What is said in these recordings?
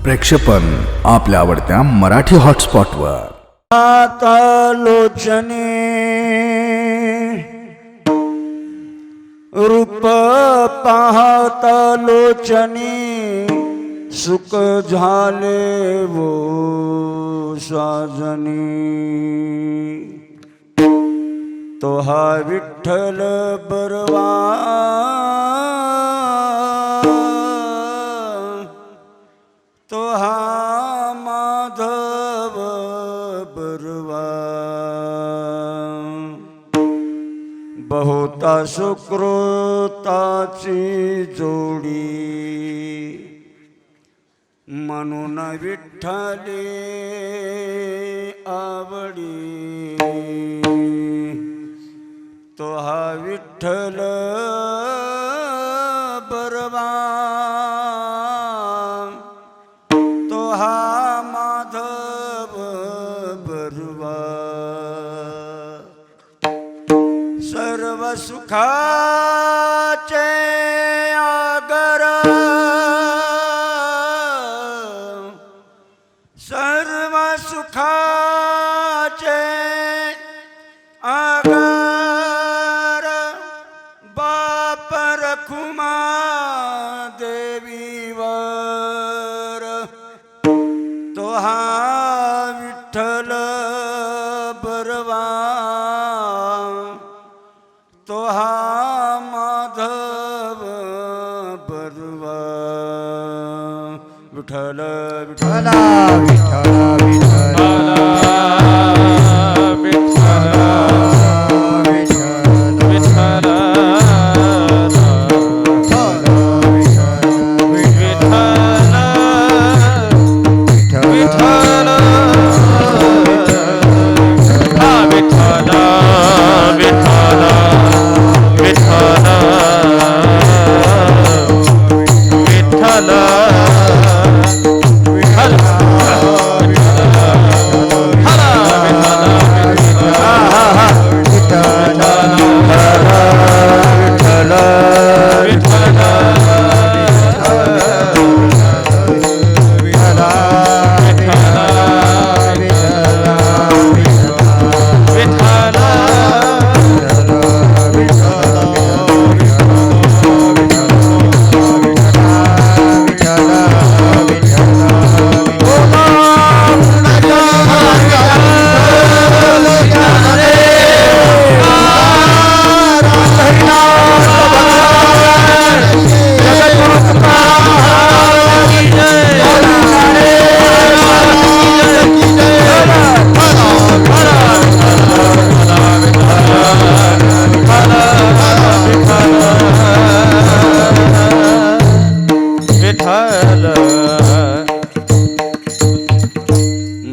प्रक्षेपण आपल्या आवडत्या मराठी हॉटस्पॉटवर. आता लोचने रूप पाहता लोचने सुख झाले वो साजनी. तो हा विठ्ठल बरवा तो हा माधव बरवा. बहुता सुकृताची जोडी म्हणून विठ्ठले आवडी. तो हा विठ्ठल बरवा तो हा माधव बरवा. सर्व सुखाचे आगर सर्व सुखाचे आगर बाप रखुमा देवीवर. तो हा विठ्ठल बरवा तो हा माधव बरवा. विठ्ठल विठ्ठल विठ्ठल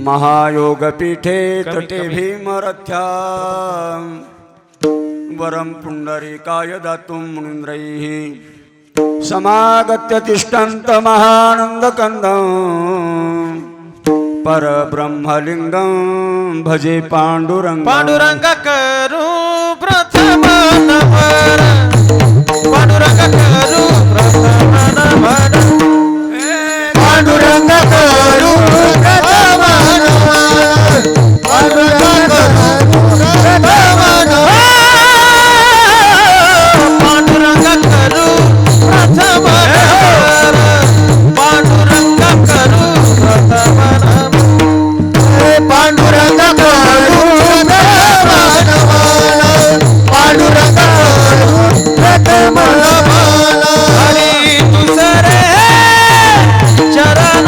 महायोगपीठे तटे भीमरथ्या वरं पुंडरीकाय दातुं मुनीन्द्रैः समागत्य तिष्ठन्त महानन्दकन्दं परब्रह्मलिङ्गं भजे पाण्डुरङ्गं. पांडुरंग करू प्रथम नमन पांडुरंग करू प्रथम नमन पांडुरंग करू प्रथम पांडुरंग करू प्रथम पांडुरंग करू प्रथम पांडुरंग करू प्रथम पांडुरंग करू पांडुरंग प्रथम हरी दुसरे चरण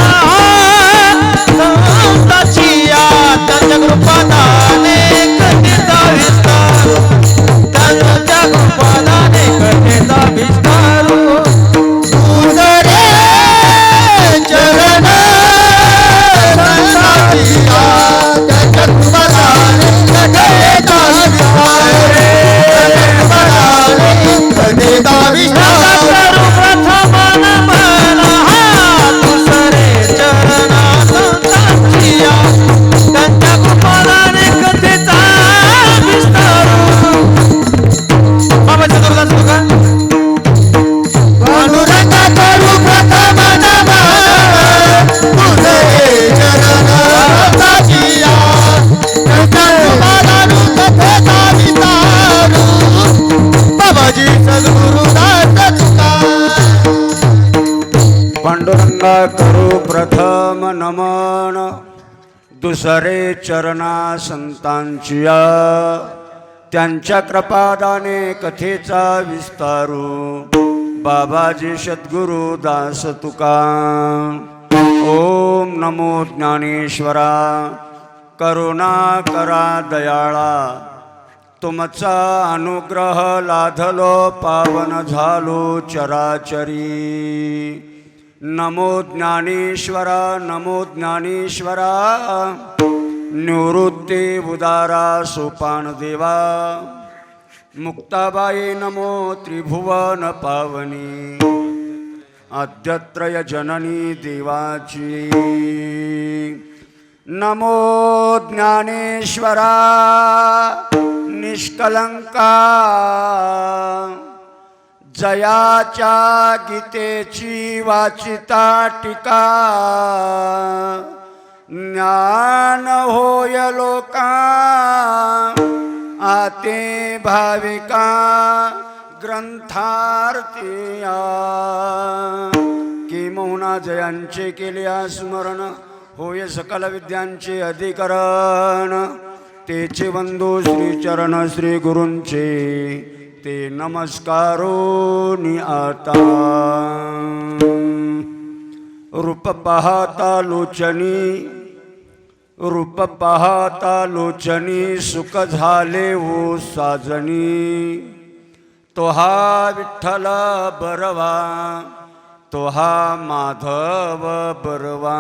गंगा करू प्रथम नमन, दुसरे चरणा संतांचिया, त्यांच्या कृपादाने कथेचा विस्तारू, बाबाजी सद्गुरु दास तुका. ओम नमो ज्ञानेश्वरा, करुणा करा दयाळा, तुमचा अनुग्रह लाधलो पावन झालो चराचरी. नमो ज्ञानेश्वरा, नमो ज्ञानेश्वरा, निवृत्ती उदारा सोपान देवा. मुक्ताबाई नमो त्रिभुवन पावनी, आद्यत्रय जननी देवाची. नमो ज्ञानेश्वरा निष्कलंका, जयाच्या गीतेची वाचिता टीका. ज्ञान होय लोका आते भाविका, ग्रंथार्थिया. किंबहुना जयांचे केले स्मरण, होय सकल विद्यांचे अधिकरण. तेचे बंधू श्री चरण श्री गुरूंचे, ते नमस्कारो नि आता. रूप पाहता लोचनी, रूप पाहता लोचनी, सुख झाले ओ साजनी. तो हा विठ्ठल बरवा, तो हा माधव बरवा.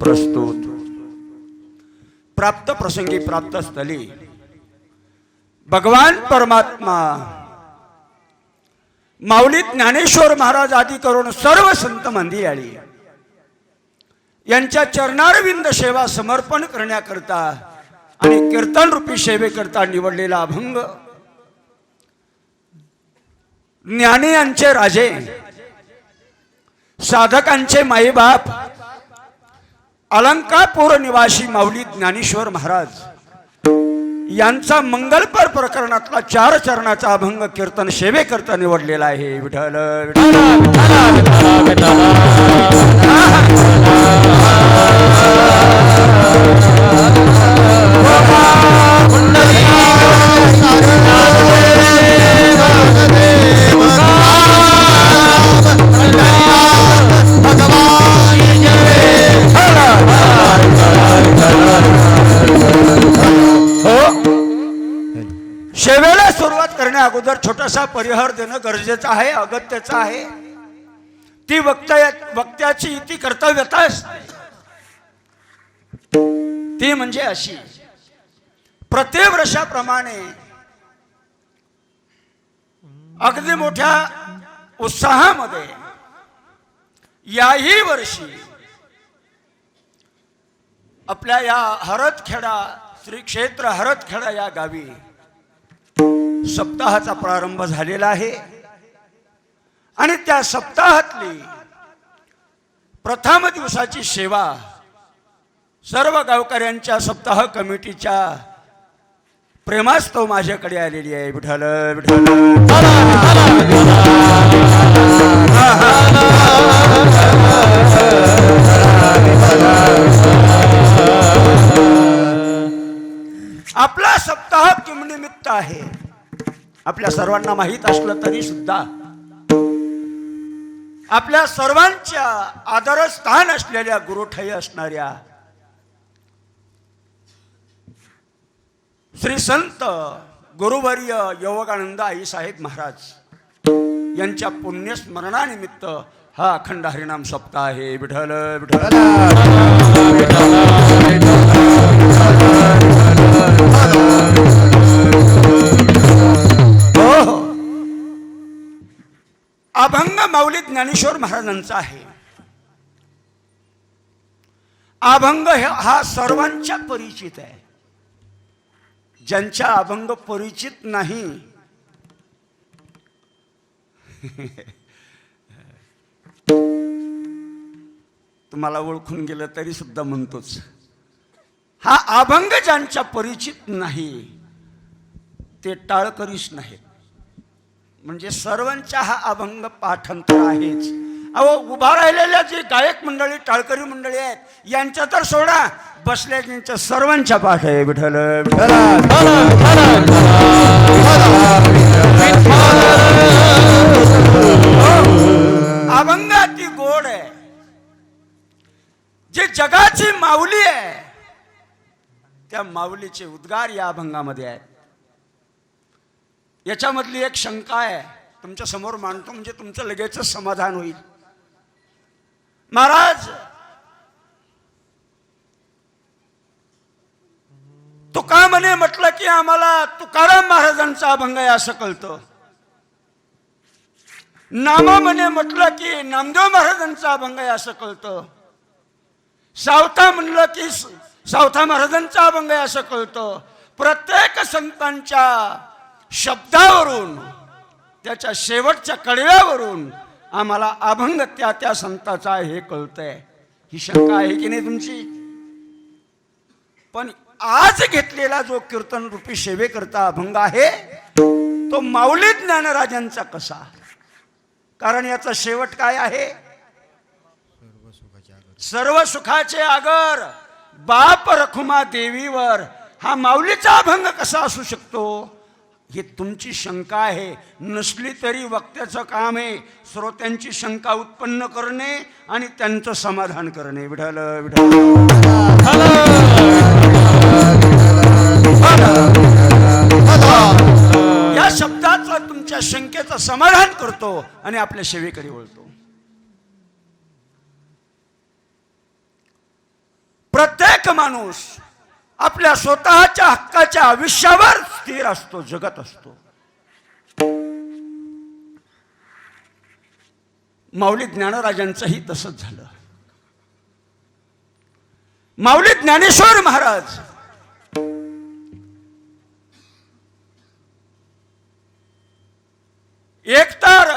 प्रस्तुत प्राप्त प्रसंगी प्राप्त स्थली भगवान परमात्मा माऊली ज्ञानेश्वर महाराज आदी करून सर्व संत मंदियाळी यांच्या चरणारविंद सेवा समर्पण करण्याकरता आणि कीर्तन रूपी सेवेकरता निवडलेला अभंग, ज्ञानी यांचे राजे, साधकांचे माईबाप, अलंकापूर निवासी माऊली ज्ञानेश्वर महाराज यांचा मंगलपर प्रकरणातला 4 चरणाचा अभंग कीर्तन सेवेकरता निवडलेला आहे. विठ्ठल सेवेला सुरुवात करण्या अगोदर छोटासा परिहार देणं गरजेचं आहे, अगत्याचं आहे. ती वक्त्याची इति कर्तव्यता असते. ती म्हणजे अशी, प्रतिवर्षाप्रमाणे अगदी मोठ्या उत्साहामध्ये याही वर्षी आपल्या या हरदखेडा, श्री क्षेत्र हरदखेडा या गावी सप्ताहाचा प्रारंभ झालेला आहे. आणि त्या सप्ताहातली प्रथम दिवसाची सेवा सर्व गावकऱ्यांच्या सप्ताह कमिटीच्या प्रेमास्तव माझ्याकडे आलेली आहे. विठ्ठल विठ्ठल आपला सप्ताह किमनिमित्त आहे. आपल्या सर्वांना माहीत असलं तरी सुद्धा आपल्या सर्वांच्या आदरस्थान असलेल्या गुरुठाई असणाऱ्या श्री संत गुरुवर्य योगानंद आई साहेब महाराज यांच्या पुण्यस्मरणानिमित्त हा अखंड हरिनाम सप्ताह आहे. विठ्ठल विठ्ठल अभंग माऊली ज्ञानेश्वर महाराजांचा आहे. अभंग हा सर्वांच्या परिचित आहे. ज्यांच्या अभंग परिचित नाही तुम्हाला ओळखून गेलं तरी सुद्धा म्हणतोच. हा अभंग ज्यांच्या परिचित नाही ते टाळकरीच नाहीत. म्हणजे सर्वांच्या हा अभंग पाठांतर आहेच. अहो उभा राहिलेल्या जी गायक मंडळी टाळकरी मंडळी आहेत यांच्या तर सोडा, बसल्याच्या सर्वांच्या पाठ आहे. विठ्ठल अभंग ती गोड आहे, जी जगाची माऊली आहे त्या माऊलीचे उद्गार या अभंगामध्ये आहेत. याच्यामधली एक शंका आहे, तुमच्या समोर मांडतो म्हणजे तुमचं लगेच समाधान होईल. महाराज, तुका म्हणे म्हटलं की आम्हाला तुकाराम महाराजांचा अभंग आहे असं कळतं. नामा म्हणे म्हटलं की नामदेव महाराजांचा अभंग आहे असं कळतं. सावता म्हणलं की सावता महाराजांचा अभंग आहे असं कळतं. प्रत्येक संतांच्या शब्दावरून, त्याच्या शेवटच्या कडव्यावरून आम्हाला अभंग त्या त्या संताचा हे कळतंय. ही शंका आहे की नाही तुमची? पण आज घेतलेला जो कीर्तन रूपी सेवेकरता अभंग आहे तो माऊली ज्ञानराजांचा कसा? कारण याचा शेवट काय आहे? सर्व सुखाचे आगर बाप रखुमा देवीवर. हा माऊलीचा अभंग कसा असू शकतो? ही तुमची शंका आहे. नसली तरी वक्त्याचं काम आहे श्रोत्यांची शंका उत्पन्न करणे आणि त्यांचं समाधान करणे. विठ्ठल या शब्दाचं तुमच्या शंकेचं समाधान करतो आणि आपल्या सेवेकडे वळतो. प्रत्येक माणूस आपल्या स्वतःच्या हक्काच्या आयुष्यावर स्थिर असतो, जगत असतो. माऊली ज्ञानराजांचंही तसंच झालं. माऊली ज्ञानेश्वर महाराज एकतर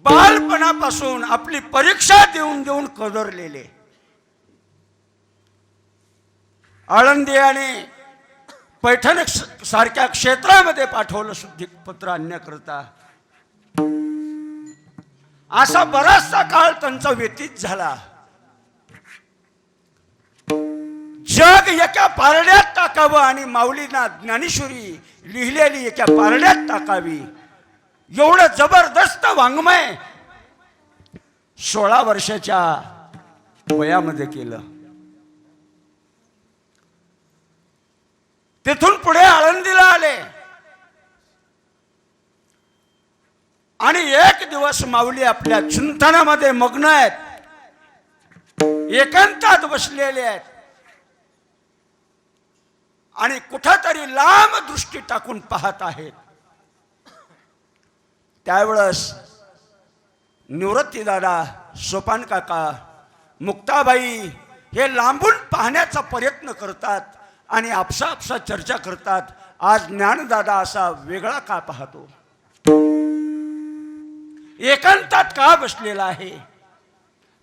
बालपणापासून आपली परीक्षा देऊन देऊन कदरलेले, आळंदी आणि पैठण सारख्या क्षेत्रामध्ये पाठवलं शुद्धिपत्र आणण्याकरता. असा बराचसा काळ त्यांचा व्यतीत झाला. जग एका पारड्यात टाकावं आणि माऊलींना ज्ञानेश्वरी लिहिलेली एका पारड्यात टाकावी एवढं जबरदस्त वाङ्मय 16 वर्षाच्या वयामध्ये केलं. तिथून पुढे आळंदीला आले आणि एक दिवस माऊली आपल्या चिंतनामध्ये मग्न आहेत, एकांतात बसलेले आहेत आणि कुठेतरी लांब दृष्टी टाकून पाहत आहेत. त्यावेळेस निवृत्ती दादा, सोपान काका, मुक्ताबाई हे लांबून पाहण्याचा प्रयत्न करतात आणि आपसा आपसा चर्चा करतात. आज ज्ञानदादा असा वेगळा का पाहतो, एकांतात का बसलेला आहे,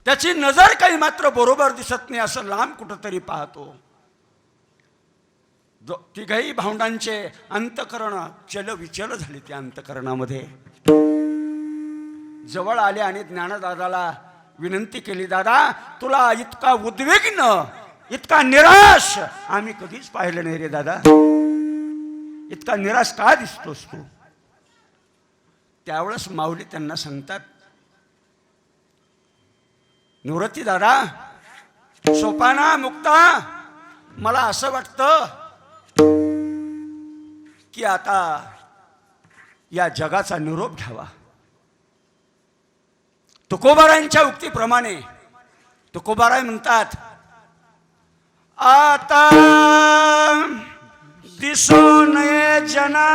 त्याची नजर काही मात्र बरोबर दिसत नाही, असं लांब कुठंतरी पाहतो. तिघही भावंडांचे अंतकरण चलविचल झाले. त्या अंतकरणामध्ये जवळ आले आणि ज्ञानदादाला विनंती केली, दादा तुला इतका उद्विग्न, इतका निराश आम्ही कधीच पाहिलं नाही रे दादा, इतका निराश का दिसतोस तू? त्यावेळेस माऊली त्यांना सांगतात, निवृत्ती दादा, सोपाना, मुक्ता, मला असं वाटतं की आता या जगाचा निरोप घ्यावा. तुकोबारायांच्या उक्तीप्रमाणे तुकोबाराय म्हणतात, आता दिसो नये जना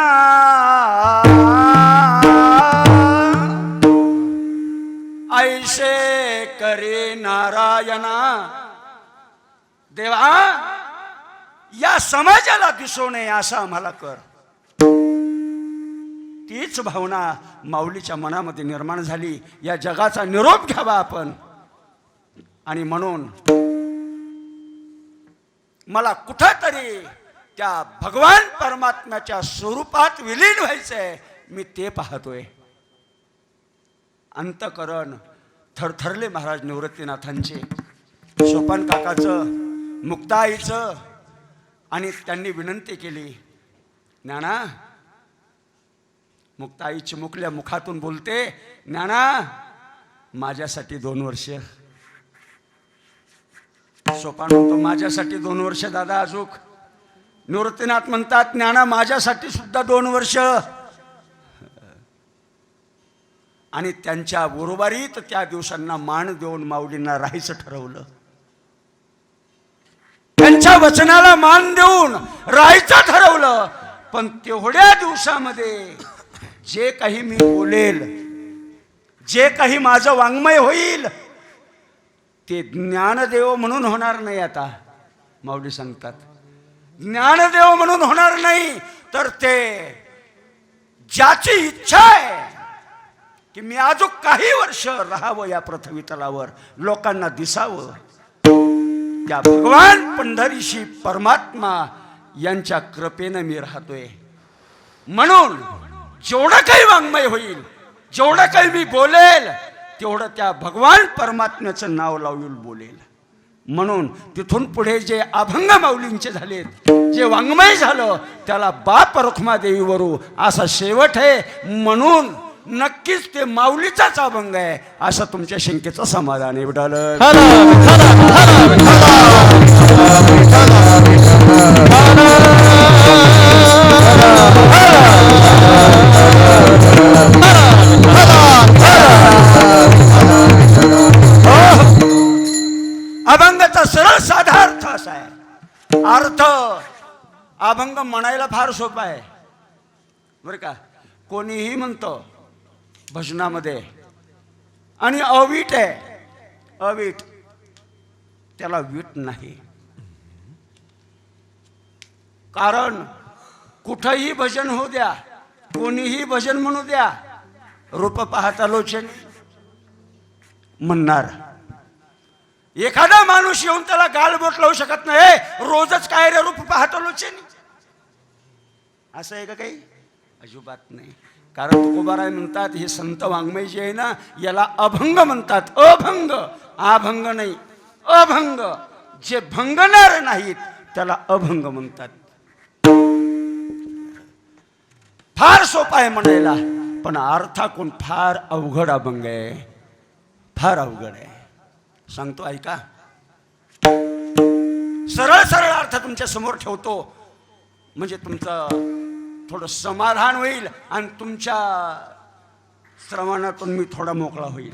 ऐसे करे नारायणा. देवा, या समाजाला दिसू नये असं आम्हाला कर. तीच भावना माऊलीच्या मनामध्ये निर्माण झाली, या जगाचा निरोप घ्यावा आपण. आणि म्हणून मला कुठंतरी त्या भगवान परमात्म्याच्या स्वरूपात विलीन व्हायचंय, मी ते पाहतोय. अंतकरण थरथरले महाराज निवृत्तीनाथांचे, सोपान काकाचं, मुक्ताईचं. आणि त्यांनी विनंती केली, ज्ञाना. मुक्ताई चिमुकल्या मुखातून बोलते, ज्ञाना माझ्यासाठी 2 वर्ष. सोपान म्हणतो, माझ्यासाठी 2 वर्ष दादा अजूक. निवृत्तीनाथ म्हणतात, ज्ञाना माझ्यासाठी सुद्धा 2 वर्ष. आणि त्यांच्या बरोबरीत त्या दिवसांना मान देऊन माऊलींना राहायचं ठरवलं. त्यांच्या वचनाला मान देऊन राहायचं ठरवलं. पण तेवढ्या दिवसामध्ये जे काही मी बोलेल, जे काही माझं वाङ्मय होईल, ते ज्ञानदेव म्हणून होणार नाही. आता माऊली सांगतात, ज्ञानदेव म्हणून होणार नाही, तर ते ज्याची इच्छा आहे की मी अजून काही वर्ष राहावं या पृथ्वी तलावर, लोकांना दिसावं, त्या भगवान पंढरीशी परमात्मा यांच्या कृपेनं मी राहतोय. म्हणून जेवढं काही वाङ्मय होईल, जेवढं काही मी बोलेल, तेवढं त्या भगवान परमात्म्याचं नाव लावून बोलेल. म्हणून तिथून पुढे जे अभंग माऊलींचे झालेत, जे वाङ्मय झालं, त्याला बाप रखुमादेवीवरू असा शेवट आहे. म्हणून नक्कीच ते माऊलीचाच अभंग आहे, असं तुमच्या शंकेचं समाधान आहे. विठाल अभंगाचा सरळ साधा अर्थ असा आहे. अर्थ अभंग म्हणायला फार सोपा आहे बरं का. कोणीही म्हणतं भजनामध्ये, आणि अवीट आहे. अवीट त्याला वीट नाही. कारण कुठंही भजन होऊ द्या, कोणीही भजन म्हणू द्या, रूप पाहता लोचन म्हणणार. एखादा माणूस येऊन त्याला गालबोट लावू शकत नाही, रोजच काय रे रूप पाहतो लोचन, असं आहे का काही? अजिबात नाही. कारण तुकोबाराय म्हणतात, हे संत वाङ्मय जे आहे ना, याला अभंग म्हणतात. अभंग, अभंग नाही, अभंग. जे भंगणार नाहीत त्याला अभंग म्हणतात. फार सोपा आहे म्हणायला, पण अर्थातून फार अवघड अभंग आहे, फार अवघड आहे. सांगतो ऐका. सरळ सरळ अर्थ तुमच्या समोर ठेवतो, म्हणजे तुमचं थोडं समाधान होईल आणि तुमच्या श्रवणातून मी थोडा मोकळा होईल.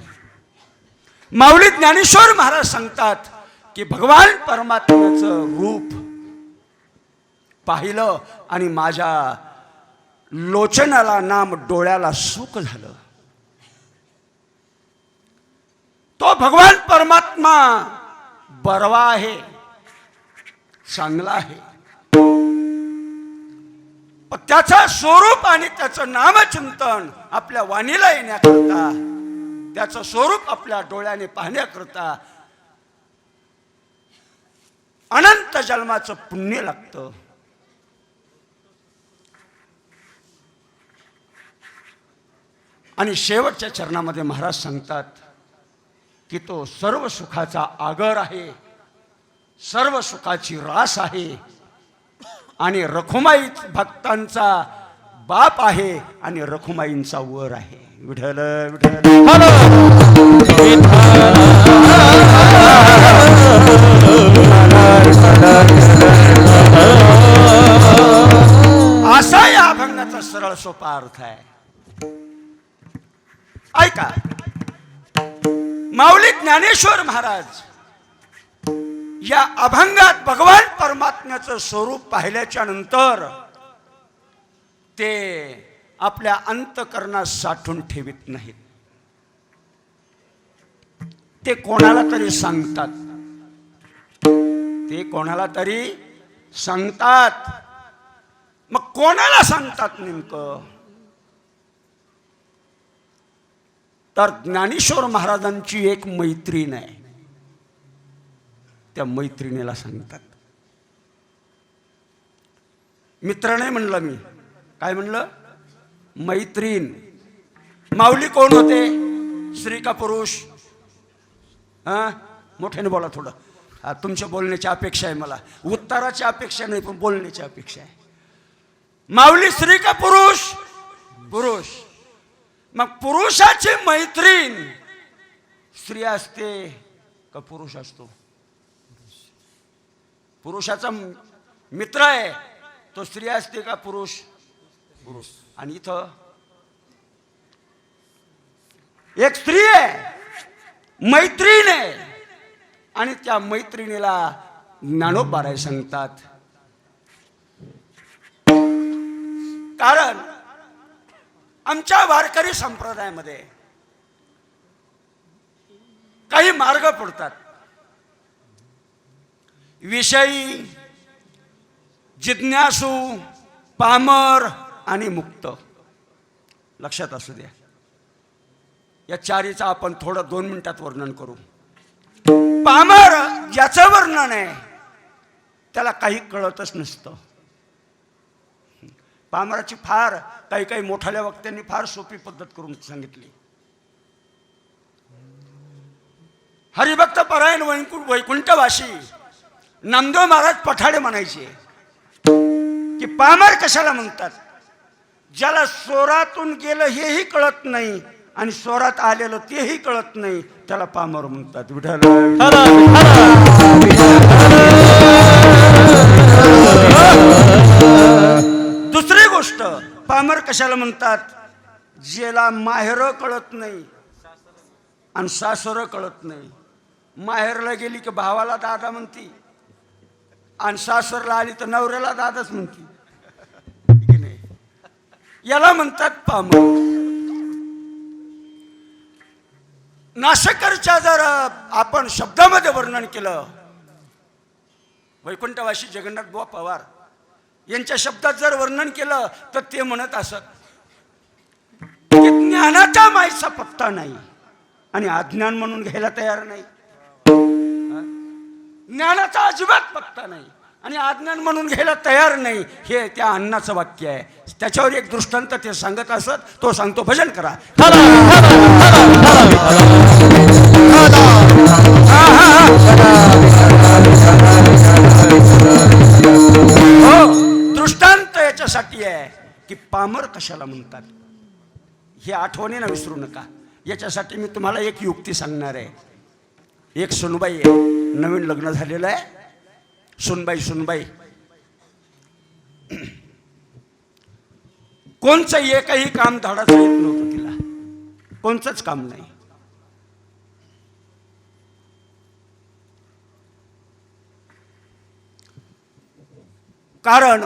माऊली ज्ञानेश्वर महाराज सांगतात की भगवान परमात्म्याचं रूप पाहिलं आणि माझ्या लोचनाला, नाम डोळ्याला सुख झालं. तो भगवान परमात्मा बरवा आहे, चांगला आहे. त्याचं स्वरूप आणि त्याचं नामचिंतन आपल्या वाणीला येण्याकरता, त्याचं स्वरूप आपल्या डोळ्याने पाहण्याकरता अनंत जन्माचं पुण्य लागतं. आणि शेवटच्या चरणामध्ये महाराज सांगतात की तो सर्व सुखाचा आगर आहे, सर्व सुखाची रास आहे, आणि रखुमाई भक्तांचा बाप आहे आणि रखुमाईंचा वर आहे. विठ्ठल विठ्ठल असा या अभंगाचा सरळ सोपा अर्थ आहे. ऐका, माऊली ज्ञानेश्वर महाराज या अभंगात भगवान परमात्म्याचं स्वरूप पाहिल्याच्या नंतर ते आपल्या अंतकरणात साठवून ठेवित नाहीत. ते कोणाला तरी सांगतात, ते कोणाला तरी सांगतात. मग कोणाला सांगतात नेमकं? तर ज्ञानेश्वर महाराजांची एक मैत्रीण आहे, त्या मैत्रिणीला सांगतात. मित्र नाही म्हणलं मी, काय म्हणलं? मैत्रीण. माऊली कोण होते? स्त्री का पुरुष? हा, मोठ्याने बोला थोडं. हा, तुमच्या बोलण्याची अपेक्षा आहे मला, उत्तराची अपेक्षा नाही पण बोलण्याची अपेक्षा आहे. माऊली स्त्री का पुरुष? पुरुष. मग पुरुषाची मैत्रीण स्त्री असते का पुरुष असतो? पुरुषाचा मित्र आहे तो स्त्री असते का पुरुष? पुरुष. आणि इथं एक स्त्री आहे, मैत्रीण आहे, आणि त्या मैत्रिणीला ज्ञानोबा सांगतात. कारण आमच्या वारकरी संप्रदायामध्ये काही मार्ग पडतात. विषयी, जिज्ञासू, पामर आणि मुक्त. लक्षात असू द्या, या चारीचं आपण थोडं 2 मिनिटात वर्णन करू. पामर ज्याचं वर्णन आहे त्याला काही कळतच नसतं. पामराची फार काही मोठ्या वक्त्यांनी फार सोपी पद्धत करून सांगितली. हरिभक्त परायण वैकुंठवासी नामदेव महाराज पठाडे म्हणायचे की पामर कशाला म्हणतात? ज्याला स्वरातून गेलं हेही कळत नाही आणि स्वरात आलेलं तेही कळत नाही, त्याला पामर म्हणतात. विठ्ठल. दुसरी गोष्ट, पामर कशाला म्हणतात? ज्याला माहेर कळत नाही आणि सासर कळत नाही. माहेरला गेली की भावाला दादा म्हणती आणि सासरला आली तर नवऱ्याला दादाच म्हणती, याला म्हणतात पामर. नाशकरच्या जर आपण शब्दामध्ये वर्णन केलं, वैकुंठवासी जगन्नाथ बुवा पवार यांच्या शब्दात जर वर्णन केलं तर ते म्हणत असत की ज्ञानाच्या माईचा पत्ता नाही आणि अज्ञान म्हणून घ्यायला तयार नाही. ज्ञानाचा अजिबात पत्ता नाही आणि अज्ञान म्हणून घ्यायला तयार नाही, हे त्या अण्णाचं वाक्य आहे. त्याच्यावर एक दृष्टांत ते सांगत असत, तो सांगतो. भजन करा. दृष्टांत याच्यासाठी आहे की पामर कशाला म्हणतात हे आठवणीनं विसरू नका. याच्यासाठी मी तुम्हाला एक युक्ती सांगणार आहे. एक सुनबाई आहे, नवीन लग्न झालेलं आहे. सुनबाई कोणचं एकही काम धाडाचं येत नव्हतं तिला, कोणचंच काम नाही. कारण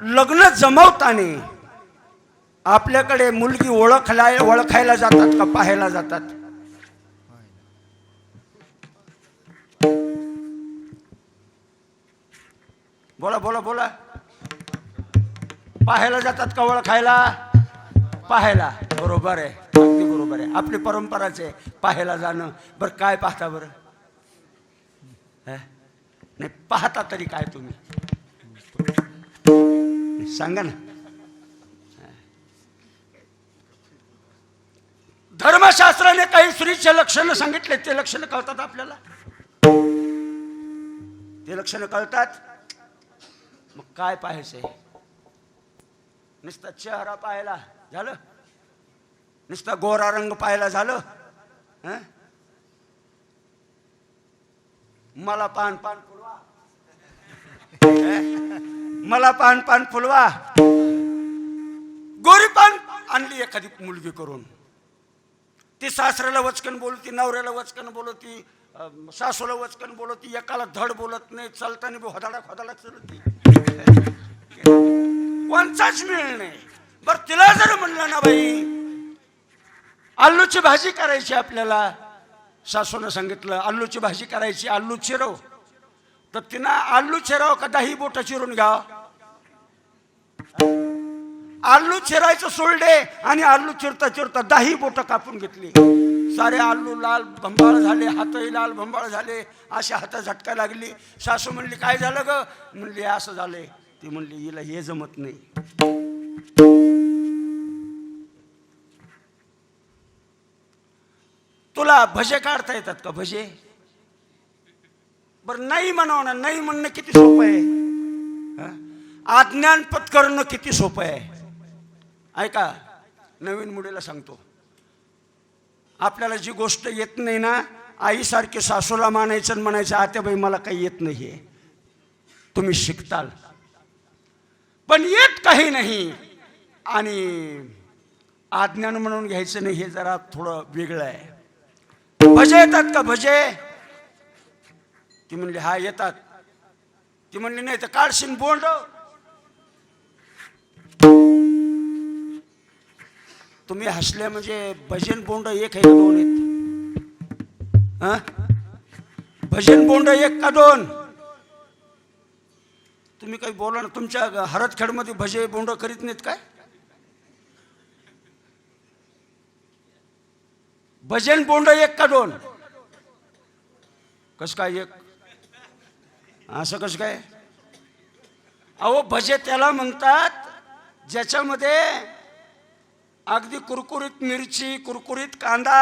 लग्न जमवताना आपल्याकडे मुलगी ओळखायला जातात का पाहायला जातात? बोला बोला बोला. पाहायला जातात का ओळखायला? पाहायला. बरोबर आहे, अगदी बरोबर आहे. आपली परंपराच आहे पाहायला जाणं. बरं काय पाहता बरं? नाही पाहता तरी काय तुम्ही सांगा ना. धर्मशास्त्राने काही स्त्रीचे लक्षणं सांगितले, ते लक्षणं कळतात आपल्याला, ते लक्षणं कळतात. मग काय पाहायचंय? नुसता चेहरा पाहायला झालं? नुसता गोरा रंग पाहायला झालं? मला पान फुलवा, मला पान फुलवा. गोरी पान आणली एखादी मुलगी करून, ती सासऱ्याला वचकन बोलती, नवऱ्याला वचकन बोलती, सासूला वचकन बोलती, एकाला धड बोलत नाही, चालताना खोदाडा चलती, कोणचाच मिळ नाही. बरं तिला जर म्हणलं ना बाई आलूची भाजी करायची आपल्याला, सासूनं सांगितलं आलूची भाजी करायची, आलू चिरव, तर तिनं आलू चिराव का दही बोट चिरून घ्या? आलू चिरायचं सोडले आणि आलू चिरता चिरता दही बोट कापून घेतली. सारे आलू लाल भंबाळ झाले, हातही लाल भंबाळ झाले, असे हात झटका लागली. सासू म्हणली काय झालं ग? म्हणली असं झाले. ती म्हणली हिला हे जमत नाही. तुला भजे काढता येतात का भजे? बरं नाही म्हणावं ना, नाही म्हणणं किती सोपं आहे. अज्ञान पत्करणं किती सोपं आहे. ऐका, नवीन मुलीला सांगतो, आपल्याला जी गोष्ट येत नाही ना, आईसारखी सासूला मानायचं आणि म्हणायचं आत्याबाई मला काही येत नाही, तुम्ही शिकताल. पण येत काही नाही आणि अज्ञान म्हणून घ्यायचं नाही, हे जरा थोडं वेगळं आहे. भजे येतात का भजे? ती म्हणली हा येतात. ती म्हणली नाही तर काढशील बोंड. तुम्ही हसले म्हणजे भजन बोंड एक आहे का दोन आहेत? भजन बोंड एक का दोन? तुम्ही काही बोला ना. तुमच्या हरदखेडमध्ये भजे बोंड करीत नाहीत काय? भजन बोंड एक का दोन? कस काय एक? असं कसं काय? अहो भजे त्याला म्हणतात ज्याच्यामध्ये अगदी कुरकुरीत मिरची, कुरकुरीत कांदा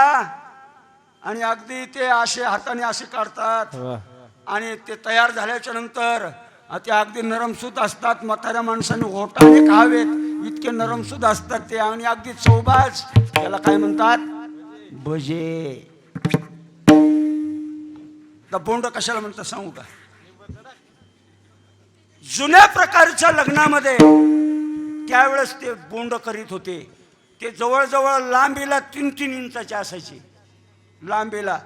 आणि अगदी ते असे हाताने असे काढतात आणि ते तयार झाल्याच्या नंतर ते अगदी नरमसूद असतात. म्हाताऱ्या माणसाने होटाने खावेत इतके नरमसूद असतात ते आणि अगदी चौबाज. त्याला काय म्हणतात? भजे. बोंड कशाला म्हणतात सांगू का? जुन्या प्रकारच्या लग्नामध्ये त्यावेळेस ते बोंड करीत होते. ते जवळजवळ लांबीला 3-3 इंचाचे असायचे. लांबीला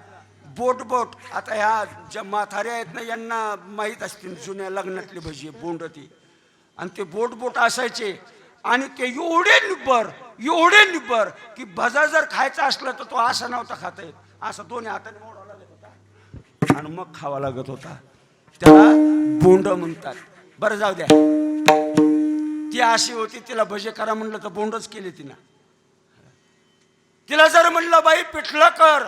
बोट बोट. आता ह्या ज्या म्हाताऱ्या आहेत ना यांना माहीत असतील जुन्या लग्नातली भजी बोंड ती. आणि ते बोट बोट असायचे आणि ते एवढे निब्बर की भजा जर खायचा असला तर तो असा नव्हता खाता येत. असा दोन्ही हाताने मोडावा लागत होता आणि मग खावा लागत होता. त्याला बोंड म्हणतात. बरं जाऊ द्या. ती अशी होती, तिला भजे करा म्हणलं तर बोंडच केले तिनं. तिला जर म्हणलं बाई पिठलं कर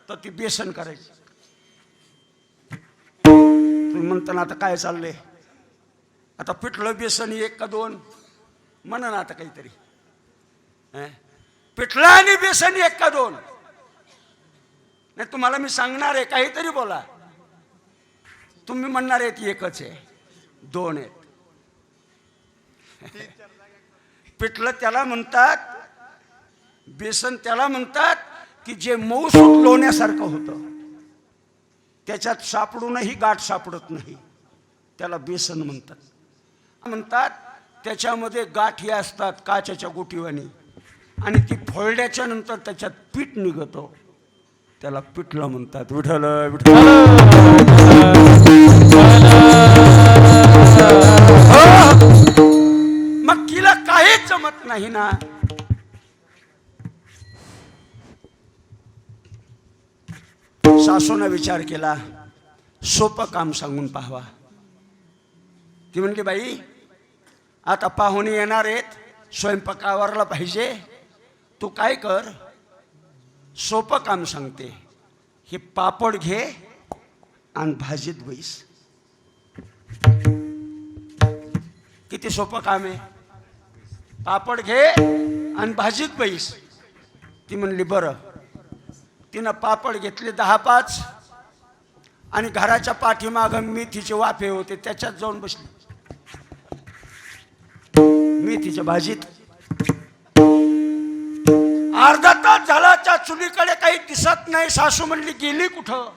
तर ती बेसन करायची. तुम्ही म्हणता ना आता काय चाललंय? आता पिठलं बेसन एक का दोन म्हणा ना आता काहीतरी. पिठलं आणि बेसन एक का दोन? नाही तुम्हाला मी सांगणार आहे काहीतरी बोला. तुम्ही म्हणणार आहेत एकच आहे, दोन आहेत. पिठलं त्याला म्हणतात, बेसन त्याला म्हणतात की जे मऊसूत लोण्यासारखं होतं, त्याच्यात सापडूनही गाठ सापडत नाही, त्याला बेसन म्हणतात. त्याच्यामध्ये गाठी असतात काचेच्या गोटीवानी आणि ती फोडल्याच्या नंतर त्याच्यात पीठ निघतो, त्याला पिठलं म्हणतात. विठ्ठल विठ्ठल. मग तिला काहीच जमत नाही ना. सासूने विचार केला सोपं काम सांगून पाहावा. ती म्हणली बाई आता पाहुणे येणार आहेत, स्वयंपाक आवरला पाहिजे, तू काय कर सोपं काम सांगते, हे पापड घे आणि भाजीत बैस. किती सोपं काम आहे. पापड घे आणि भाजीत बैस. ती म्हणली बरं. तिनं पापड घेतले 10-5 आणि घराच्या पाठीमागं मेथीचे वाफे होते त्याच्यात जाऊन बसली. मेथीच्या भाजीत अर्धा तास झाला. त्या चुलीकडे काही दिसत नाही. सासू म्हणली गेली कुठं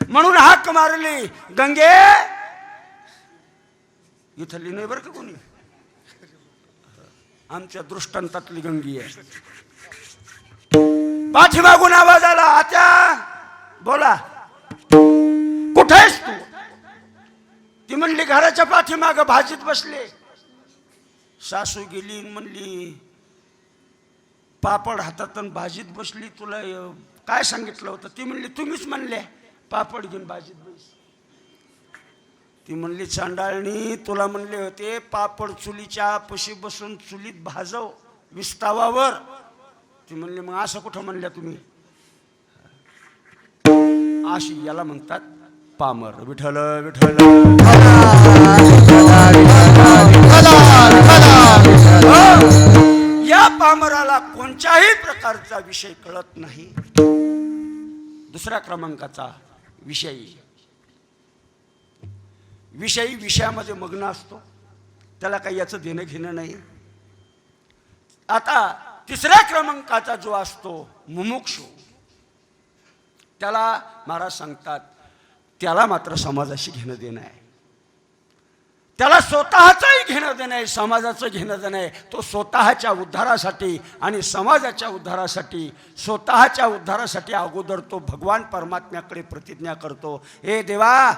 म्हणून हाक मारली, गंगे इथली नाही बरं का कोणी, आमच्या दृष्टांतातली गंगी आहे. पाठीमागून आवाज आला, आत्या बोला कुठे आहेस तू? ती म्हणली घराच्या पाठीमाग भाजीत बसले. सासू गेली म्हणली पापड हातात आणि भाजीत बसली, तुला काय सांगितलं होतं? ती म्हणली तुम्हीच म्हणले पापड घेऊन भाजीत बस. ती म्हणली चांडाळणी तुला म्हणले होते पापड चुलीच्या पशी बसून चुलीत भाजव विस्तावावर. ती म्हणली मग असं कुठं म्हणल्या तुम्ही? अशी याला म्हणतात पामर. विठ्ठल विठ्ठल. या पामराला कोणत्याही प्रकारचा विषय कळत नाही. दुसऱ्या क्रमांकाचा विषयामध्ये मग्न असतो, त्याला काही याचं देणं घेणं नाही. आता तिसऱ्या क्रमांकाचा जो असतो मुमुक्षू, त्याला महाराज सांगतात त्याला मात्र समाजाशी घेणं देणं आहे. त्याला स्वतःचंही घेणं देणं आहे, समाजाचं घेणं देणं आहे. तो स्वतःच्या उद्धारासाठी आणि समाजाच्या उद्धारासाठी, स्वतःच्या उद्धारासाठी अगोदर तो भगवान परमात्म्याकडे प्रतिज्ञा करतो, हे देवा,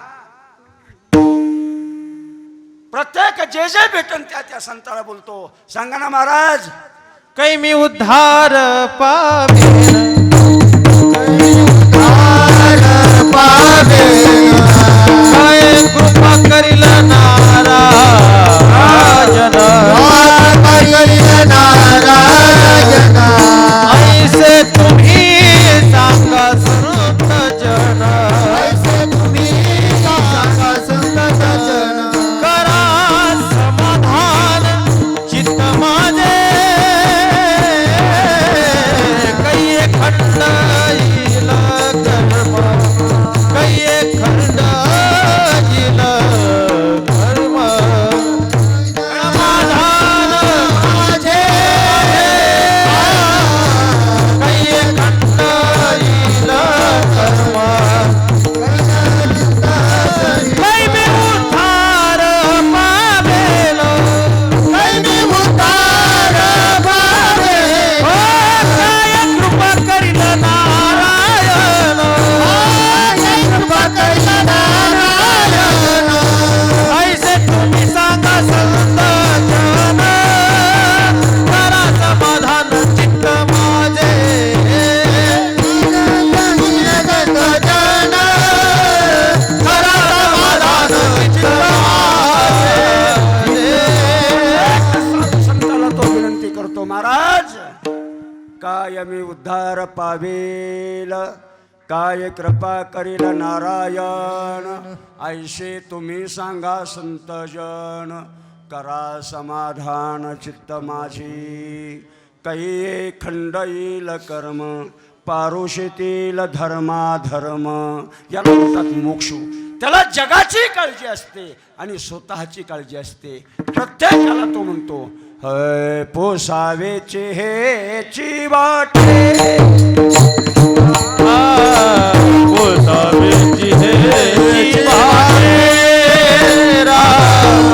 प्रत्येक जे जे भेटन त्या संताला बोलतो. सांगा ना महाराज, कै मी उद्धार पावेन, काय कृपा करील नारायण, ऐसे तुम्ही सांगा संत जन, करा समाधान चित्त माझे, कैये खंड येईल कर्म, कैये खंड येईल कर्म, समाधान माझे, कैये खंड येईल कर्म, कै मी उद्धार पावेल, ओ काय कृपा करील नारायण, ऐसे तुम्ही सांगा संत जन, करा समाधान चित्त माझे, करा समाधान चित्त माझे. संताला तो विनंती करतो, महाराज, काय मी उद्धार पावेल, काय कृपा करील नारायण, ऐसे तुम्ही सांगा संत जन, करा समाधान चित्त माझी, कैये खंड येईल कर्म, पारुषेतील धर्माधर्म. याला म्हणतात मोक्षू. त्याला जगाची काळजी असते आणि स्वतःची काळजी असते. प्रत्येकाला तो म्हणतो, हय पोसावेचे हेची वाटे, गोसावीची हेची वाटे, राम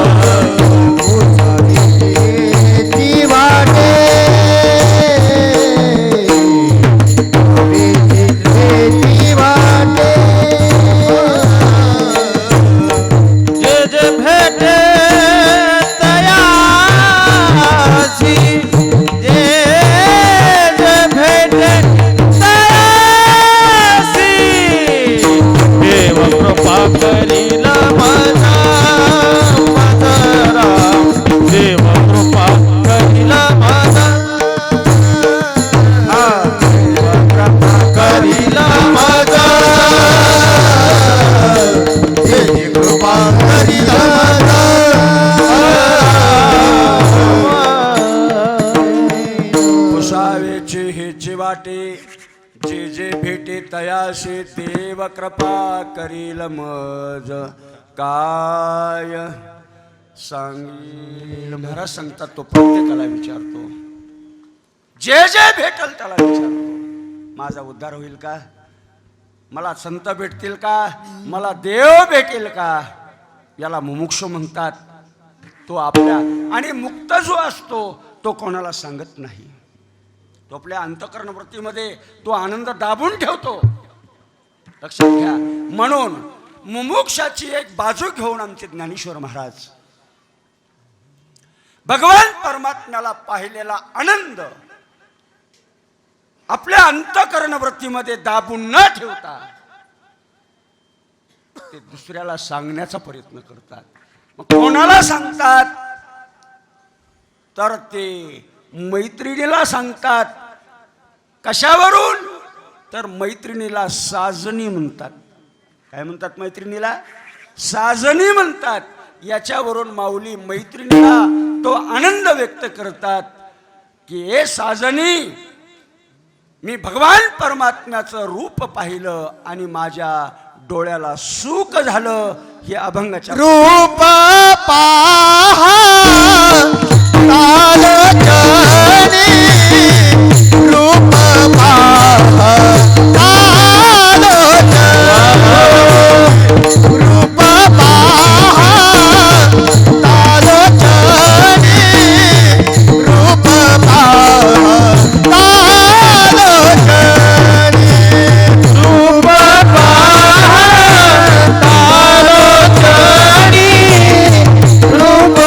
जे जे भेटे तयासी, जे जे भेटे तयासी, देव कृपा करील मना मदरा, देव कृपा करील मना, देव कृपा करील मना, पोसावेचे हेची वाटे, जे जे भेटे तयासे, देव कृपा करील मज, काय सांगील. महाराज सांगतात तो प्रत्येकाला विचारतो, जे जे भेटल त्याला विचारतो, माझा उद्धार होईल का, मला संत भेटतील का, मला देव भेटेल का. याला मुमुक्षु म्हणतात. तो आपल्या आणि मुक्त जो असतो तो कोणाला सांगत नाही. तो आपल्या अंतःकरण वृत्तीमध्ये तो आनंद दाबून ठेवतो. लक्षात घ्या. म्हणून मुमुक्षाची एक बाजू घेऊन आमचे ज्ञानेश्वर महाराज भगवान परमात्म्याला पाहिलेला आनंद आपल्या अंतःकरण वृत्तीमध्ये दाबून न ठेवता ते दुसऱ्याला सांगण्याचा प्रयत्न करतात. मग कोणाला सांगतात तर ते मैत्रिणीला सांगतात. कशावरून तर मैत्रिणीला साजनी म्हणतात. काय म्हणतात मैत्रिणीला? साजनी म्हणतात. याच्यावरून माऊली मैत्रिणीला तो आनंद व्यक्त करतात की हे साजनी, मी भगवान परमात्म्याचं रूप पाहिलं आणि माझ्या डोळ्याला सुख झालं. हे अभंगाच्या रूप पाहा तालोचनी, रूप पाहा तालोचनी, रूप पाहा तालोचनी, रूप पाहा तालोचनी, रूप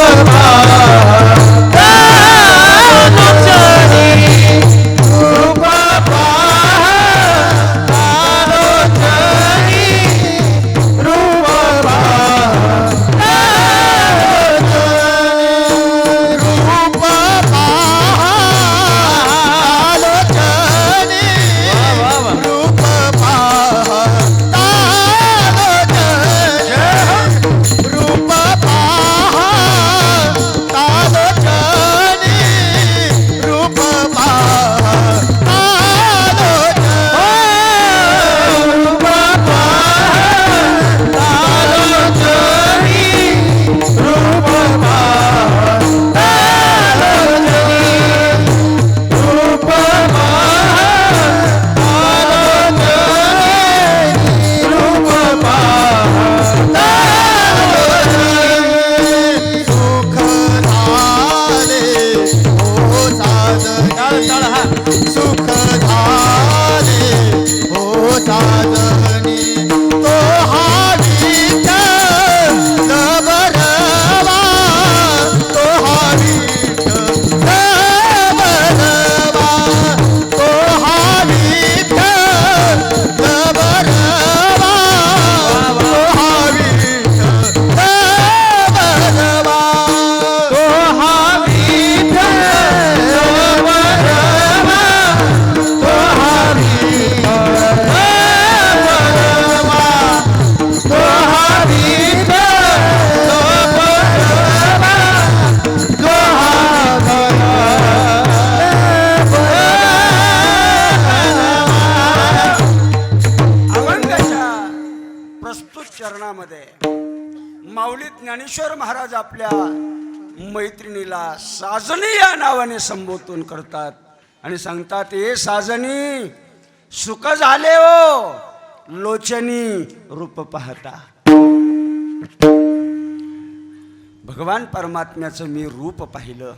माऊलीत ज्ञानेश्वर महाराज आपल्या मैत्रिणीला साजनी या नावाने संबोधन करतात आणि सांगतात, हे साजनी सुख झाले हो लोचनी रूप पाहता. भगवान परमात्म्याचं मी रूप पाहिलं.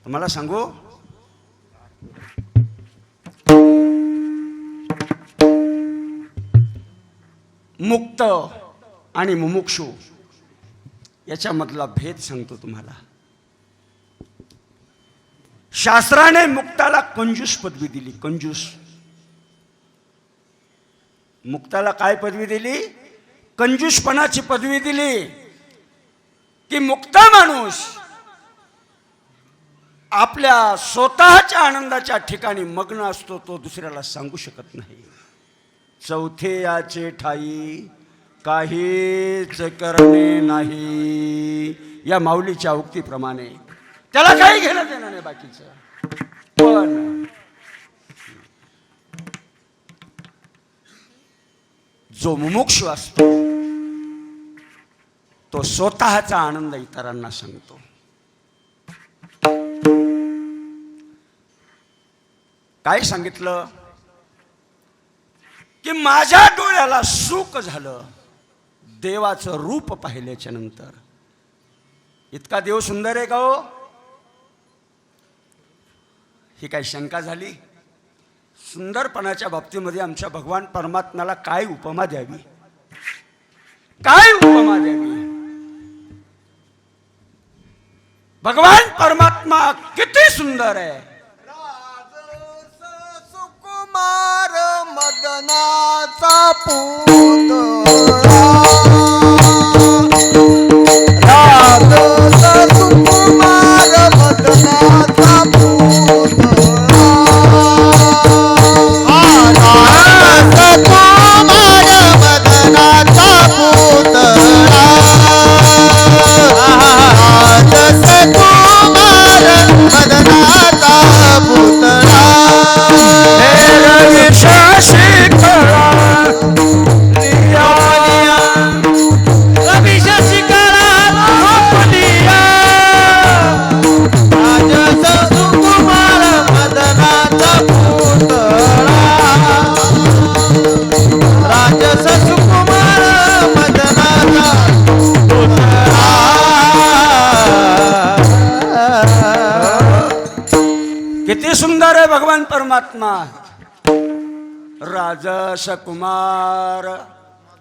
तुम्हाला सांगू, मुक्त आणि मुमुक्षु याच्यामधला भेद सांगतो तुम्हाला. शास्त्राने मुक्ताला कंजूस पदवी दिली. कंजूस. मुक्ताला काय पदवी दिली? कंजूसपणाची पदवी दिली. की मुक्त माणूस आपल्या स्वतःच्या आनंदाच्या ठिकाणी मग्न असतो, तो दुसऱ्याला सांगू शकत नाही. चौथे याचे ठाई काहीच करणे नाही, या माऊलीच्या उक्तीप्रमाणे. त्याला काही घेणं देणं नाही बाकीचं. पण जो मुमुक्षु असतो तो स्वतःचा आनंद इतरांना सांगतो. काय सांगितलं? की माझ्या डोळ्याला सुख झालं देवाचं रूप पाहिल्याच्या नंतर. इतका देव सुंदर आहे का हो? ही काय शंका झाली? सुंदरपणाच्या बाबतीमध्ये आमच्या भगवान परमात्म्याला काय उपमा द्यावी? काय उपमा द्यावी? भगवान परमात्मा किती सुंदर आहे. सुकुमार मदनाचा पुतळा, सुकुमार मदनाचा पुतळा, सुकुमार मदनाचा पुतळा, भगवान परमात्मा राजस कुमार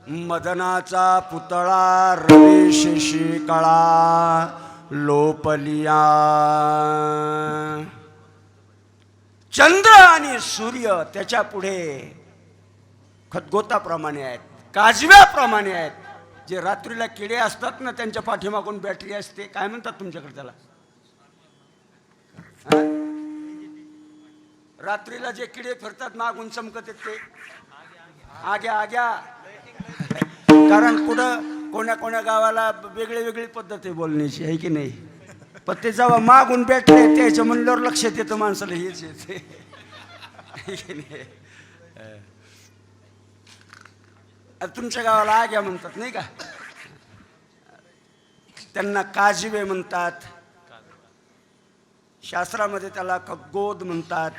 मदनाचा पुतळा रवी शिशी कळा लोपलिया. चंद्र आणि सूर्य त्याच्या पुढे खतगोताप्रमाणे आहेत, काजव्याप्रमाणे आहेत. जे रात्रीला किडे असतात ना, त्यांच्या पाठीमागून बॅटरी असते, काय म्हणतात तुमच्याकडे त्याला? हा? रात्रीला जे किडे फिरतात मागून चमकत ते आग्या आग्या. कारण कुठं कोण्या गावाला वेगळी वेगळी पद्धत आहे बोलण्याची, आहे की नाही? पण ते जेव्हा मागून बॅटरी येते त्याच्या म्हणल्यावर लक्षात येतं माणसाला, हेच येते, आहे की नाही? तुमच्या गावाला आग्या म्हणतात नाही का? त्यांना काजवे म्हणतात, शास्त्रामध्ये त्याला खगोद म्हणतात.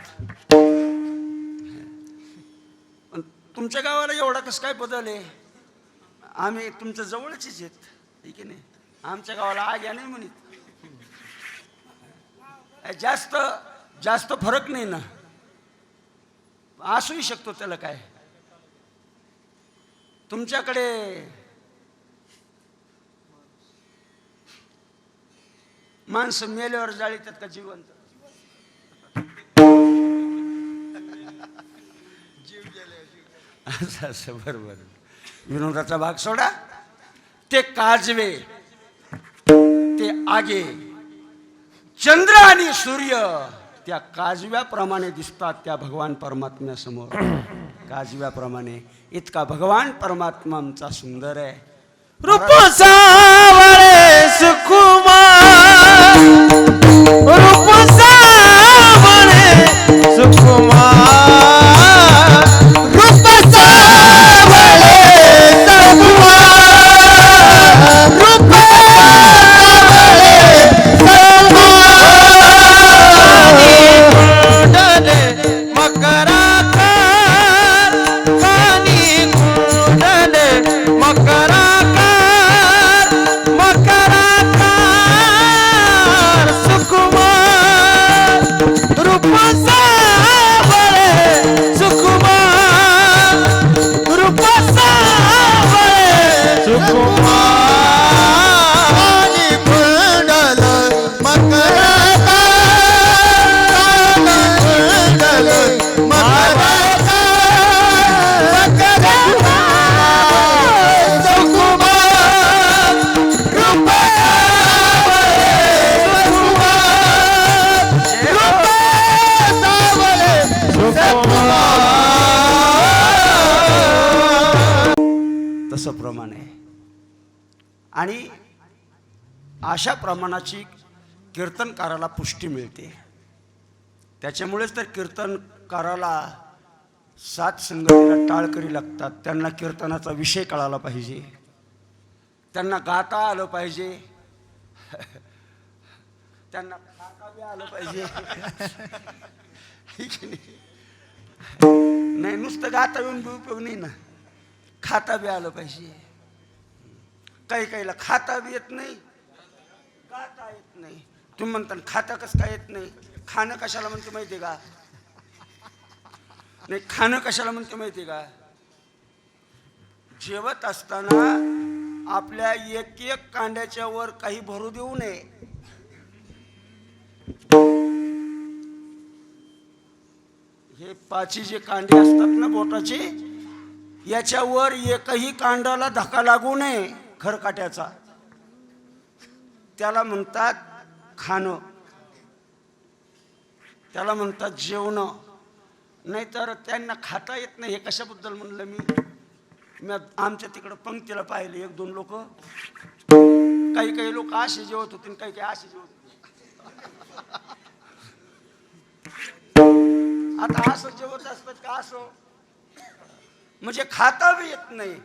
पण तुमच्या गावाला एवढा कसं काय बदल आहे? आम्ही तुमच्या जवळचीच आहेत, ठीक आहे नाही? आमच्या गावाला आग्या नाही म्हणत. जास्त फरक नाही ना, असूही शकतो त्याला काय. तुमच्याकडे माणसं मेल्यावर जाळीतात का जिवंत? असं बरोबर. विनोदाचा भाग सोडा. ते काजवे, ते आगे, चंद्र आणि सूर्य त्या काजव्याप्रमाणे दिसतात त्या भगवान परमात्म्यासमोर. काजव्याप्रमाणे इतका भगवान परमात्मा आमचा सुंदर आहे. रूप सावळे सुकुमार, रूप सावळे सुकुमार, रूप सावळे सुकुमार, रूप सावळे कुंडले मकराकार, कानी कुंडले मकराकार, मकराकार सुकुमार, रूप सावळे सुकुमार, रूप सावळे सुकुमार. तसं प्रमाण आहे. आणि अशा प्रमाणाची कीर्तनकाराला पुष्टी मिळते. त्याच्यामुळेच तर कीर्तनकाराला सात संगतीला टाळकरी लागतात. त्यांना कीर्तनाचा विषय कळाला पाहिजे, त्यांना गाता आलं पाहिजे, त्यांना खाता बी आलं पाहिजे. नाही नुसतं गाता येऊन बी उपयोग नाही ना, खाता बी आलं पाहिजे. काहीला खाता बी येत नाही, गाता येत नाही. तुम्ही म्हणता खाता कसं काय येत नाही? खाणं कशाला म्हणते माहिती का? नाही खाणं कशाला म्हणते माहिती का? जेवत असताना आपल्या एक एक कांड्याच्या वर काही भरू देऊ नये. हे पाची जे कांडे असतात ना बोटाचे, याच्यावर एकही कांडाला धक्का लागू नये खरकाट्याचा. त्याला म्हणतात खाणं, त्याला म्हणतात जेवणं. नाहीतर त्यांना खाता येत नाही. हे कशाबद्दल म्हणलं मी आमच्या तिकडं पंक्तीला पाहिले एक दोन लोक, काही लोक असे जेवत होते, काही असे जेवत होते. आता असं जेवत असतात का? असं म्हणजे खाता बी येत नाही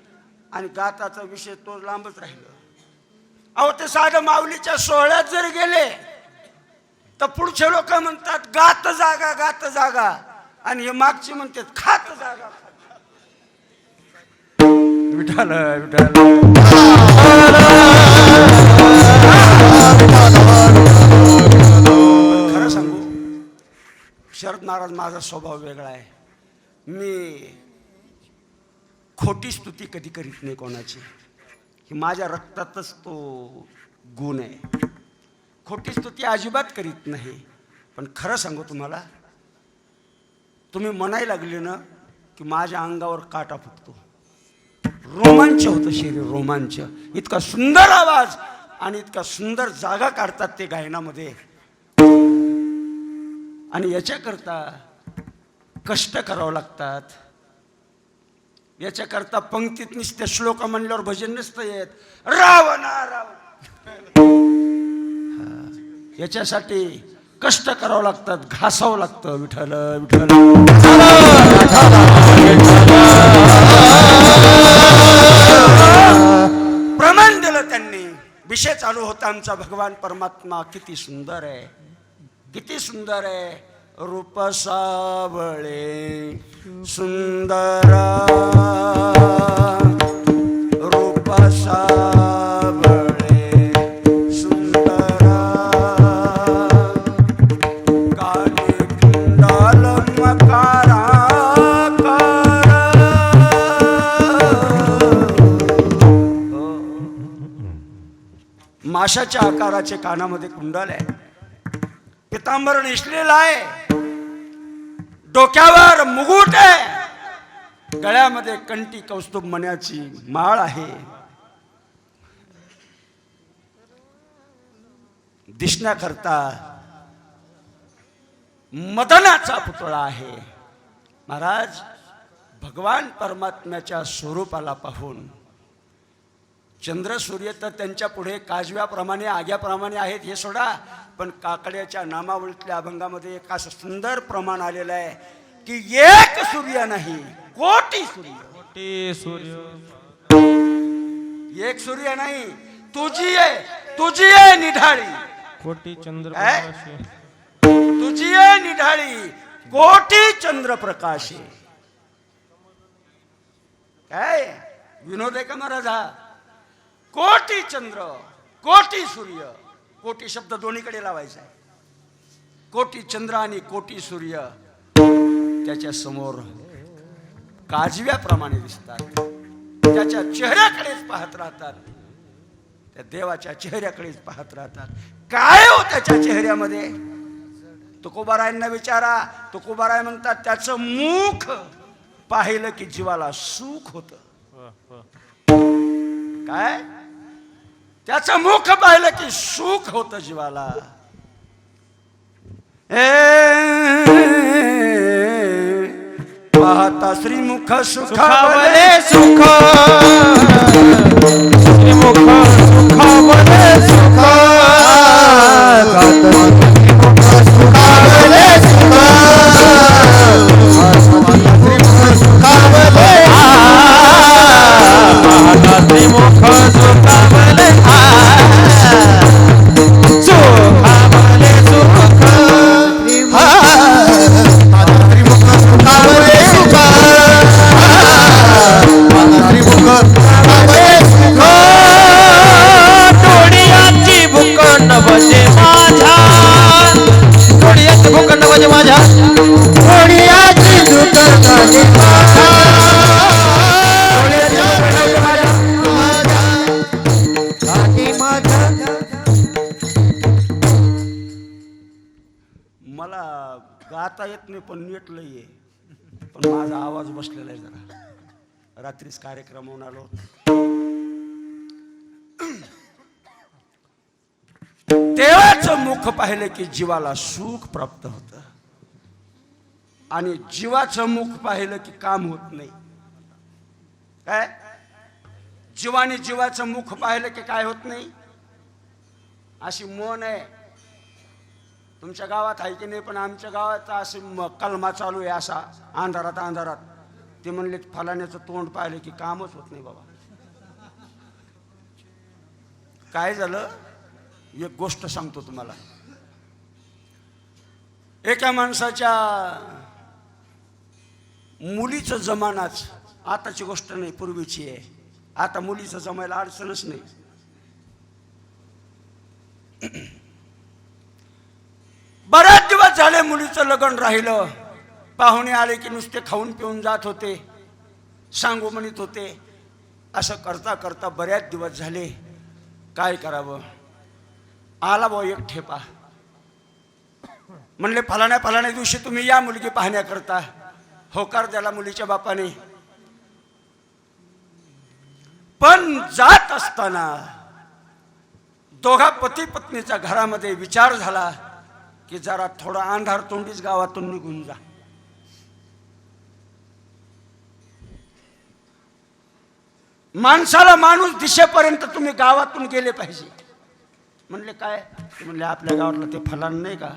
आणि गाताचा विषय तो लांबच राहिला. अहो ते साधं माऊलीच्या सोहळ्यात जर गेले तर पुढचे लोक म्हणतात गात जागा गात जागा, आणि हे मागचे म्हणतात खात जागा. विठाल विठाल. खरं सांगू, शरद महाराज माझा स्वभाव वेगळा आहे. मी खोटी स्तुती कधी करीत नाही कोणाची. ही माझ्या रक्तातच तो गुण आहे. खोटी स्तुती अजिबात करीत नाही. पण खरं सांगू तुम्हाला, तुम्ही म्हणायला लागले ना की माझ्या अंगावर काटा फुटतो. रोमांच होतं शरीर, रोमांच. इतका सुंदर आवाज आणि इतका सुंदर जागा काढतात ते गायनामध्ये. आणि याच्याकरता कष्ट करावं लागतात. याच्याकरता पंक्तीत नुसते श्लोक म्हणल्यावर भजन नसतं येत. रावणा रावण, याच्यासाठी कष्ट करावं लागतात, घासावं लागतं. विठ्ठल विठ्ठल प्रमाण दिलं त्यांनी. विषय चालू होता आमचा. भगवान परमात्मा किती सुंदर आहे, किती सुंदर आहे. रूप सावळे सुंदरा, रूप सावळे सुंदरा, काली कुंडल मकारा माशाच्या आकाराचे कानामध्ये कुंडल आहे. पितांबर नेसलेला आहे. डोक्यावर मुकुट आहे. गळ्यामध्ये कंठी कौस्तुभ मण्याची माळ आहे. दिसण्याकरता मदनाचा पुतळा आहे. महाराज, भगवान परमात्म्याच्या स्वरूपाला पाहून चंद्र सूर्य तर त्यांच्या पुढे काजव्याप्रमाणे आग्याप्रमाणे आहेत हे सोडा, पण काकड्याच्या नामावळीतल्या अभंगामध्ये एक असं सुंदर प्रमाण आलेलं आहे की एक सूर्य नाही, कोटी सूर्य. कोटी सूर्य, एक सूर्य नाही, तुझी आहे निढाळी. कोटी चंद्र काय? प्रकाश. तुझी आहे निढाळी, कोटी चंद्र प्रकाश. काय विनोद आहे का महाराज हा? कोटी चंद्र, कोटी सूर्य. कोटी शब्द दोन्हीकडे लावायचा आहे. कोटी चंद्र आणि कोटी सूर्य त्याच्या समोर काजव्याप्रमाणे दिसतात. त्याच्या चेहऱ्याकडेच पाहत राहतात. त्या देवाच्या चेहऱ्याकडेच पाहत राहतात. काय हो त्याच्या चेहऱ्यामध्ये? तुकोबारायांना विचारा. तुकोबाराय म्हणतात त्याचं मुख पाहिलं की जीवाला सुख होतं. काय? त्याचं मुख पाहिलं की सुख होतं जीवाला. पाहता श्रीमुख सुखावले सुख, श्रीमुख सुखावले सुख, सुखावले सुख, सुखावले श्रीमुख सुखावले सुखावले सुख, डोळ्याची भूक नवजे माझ्या, डोळ्याची भूक नवजे माझ्या, डोळ्याची भूक नवजे माझ्या, मला गाता येत नाही पण नीट लय आहे. पण माझा आवाज बसलेला आहे जरा. रात्रीच कार्यक्रम होऊन आलो. देवाचं मुख पाहिलं की जीवाला सुख प्राप्त होतं. आणि जीवाचं मुख पाहिलं की काम होत नाही. काय? जीवाने जीवाचं मुख पाहिलं की काय होत नाही. अशी मन आहे. तुमच्या गावात आहे की नाही, पण आमच्या गावात असे कलमा चालू आहे असा अंधारात अंधारात. ते म्हणले फलाण्याचं तोंड पाहिलं की कामच होत नाही बाबा. काय झालं? एक गोष्ट सांगतो तुम्हाला. एका माणसाच्या मुलीचं जमानाच, आताची गोष्ट नाही पूर्वीची आहे. आता मुलीचं जमायला अडचणच नाही. बराच दिवस दिवस झाले मुलीचं लग्न राहिलं. पाहुणे आले की नुसते खाऊन पिऊन जात होते, सांगू म्हणत होते. असं करता करता बऱ्याच दिवस झाले. काय करावं? आला भाऊ एक ठेपा. म्हणले फलाण्या दिवशी तुम्ही या मुलगी पाहण्याकरता. होकार द्याला मुलीच्या बापाने. पण जात असताना दोघा पती पत्नीच्या घरामध्ये विचार झाला की जरा थोडा अंधार तोंडीच गावातून निघून जा. माणसाला माणूस दिशेपर्यंत तुम्ही गावातून गेले पाहिजे. म्हणले काय? ते म्हणले आपल्या गावातलं ते फलान नाही का,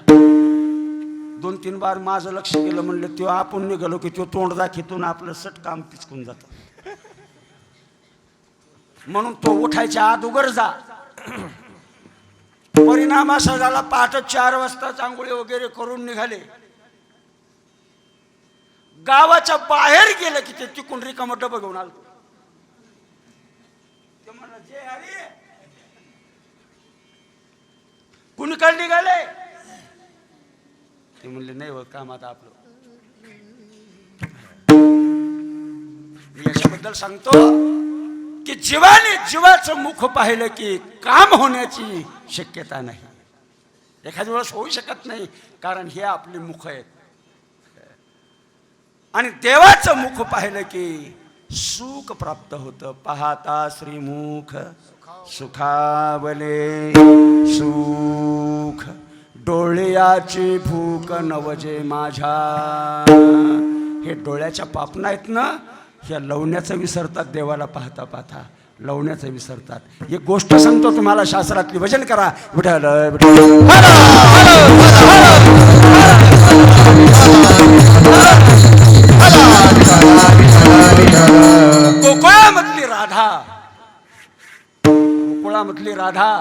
2-3 बार माझं लक्ष गेलं. म्हणले तो आपण निघालो की तो तोंड दाखवून आपलं सट काम पिचकून जात. म्हणून तो उठायच्या अगोदर जा. परिणाम असा झाला, पहाटे 4 वाजता आंघोळी वगैरे करून निघाले. गावाच्या बाहेर गेलं की ते तिकून रिकामं डबं घेऊन आलो. ते म्हणलं जे हरी कुणीकडे निघाले? ते म्हणले नाही हो काम आता आपलं. याच्याबद्दल सांगतो की जीवाने जीवाचं मुख पाहिलं की काम होण्याची शक्यता नाही. एखाद्या वेळेस होऊ शकत नाही, कारण हे आपली मुख आहेत. आणि देवाचं मुख पाहिलं की सुख प्राप्त होतं. पाहता श्रीमुख सुखावले सुख, डोळ्याची भूक नवजे माझ्या. हे डोळ्याच्या पापणा आहेत ना, ह्या लवण्याचं विसरतात. देवाला पाहता पाहता लवण्याचं विसरतात. एक गोष्ट सांगतो तुम्हाला शास्त्रातली, भजन करा. विठ्ठल गोकुळामधली राधा, गोकुळामधली राधा,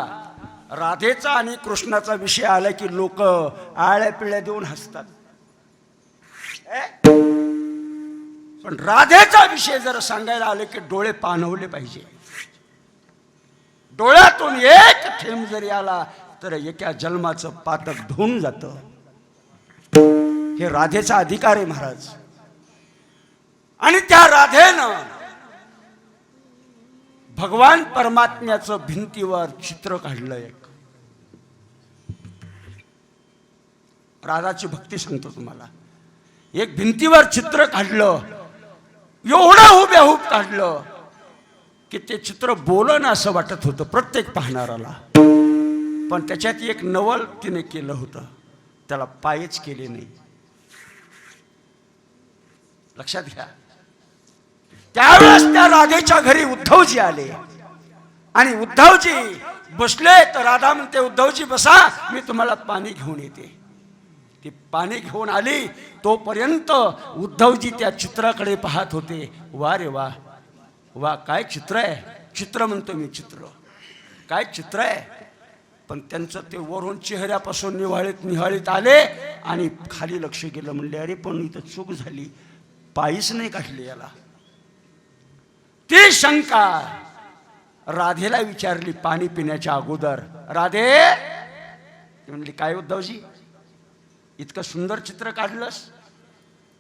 राधेचा आणि कृष्णाचा विषय आला की लोक आळ्या पिळ्या देऊन हसतात. पण राधेचा विषय जर सांगायला आले की डोळे पाणवले पाहिजे. डोळ्यातून एक थेंब जरी आला तर एका जन्माचं पातक धुवून जातं. हे राधेचा अधिकार आहे महाराज. आणि त्या राधेनं भगवान परमात्म्याचं भिंतीवर चित्र काढलं. एक राधाची भक्ती सांगतो तुम्हाला. एक भिंतीवर चित्र काढलं, एवढं हुबेहूब काढलं की ते चित्र बोलणं असं वाटत होतं प्रत्येक पाहणाऱ्याला. पण त्याच्यात एक नवल तिने केलं होतं, त्याला पायच केले नाही. लक्षात घ्या. त्यावेळेस त्या राधेच्या घरी उद्धवजी आले आणि उद्धवजी बसले तर राधा म्हणते उद्धवजी बसा, मी तुम्हाला पाणी घेऊन येते. ती पाणी घेऊन आली. तोपर्यंत उद्धवजी त्या चित्राकडे पाहत होते. वा रे वा वा, काय चित्र आहे. चित्र म्हणतो मी, चित्र काय चित्र आहे. पण त्यांचं ते वरून चेहऱ्यापासून निहाळीत आले आणि खाली लक्ष गेलं. म्हणले अरे पण इथं चूक झाली, पायीच नाही काढले याला. ती शंका राधेला विचारली पाणी पिण्याच्या अगोदर. राधे, म्हणली काय उद्धवजी इतकं सुंदर चित्र काढलंस,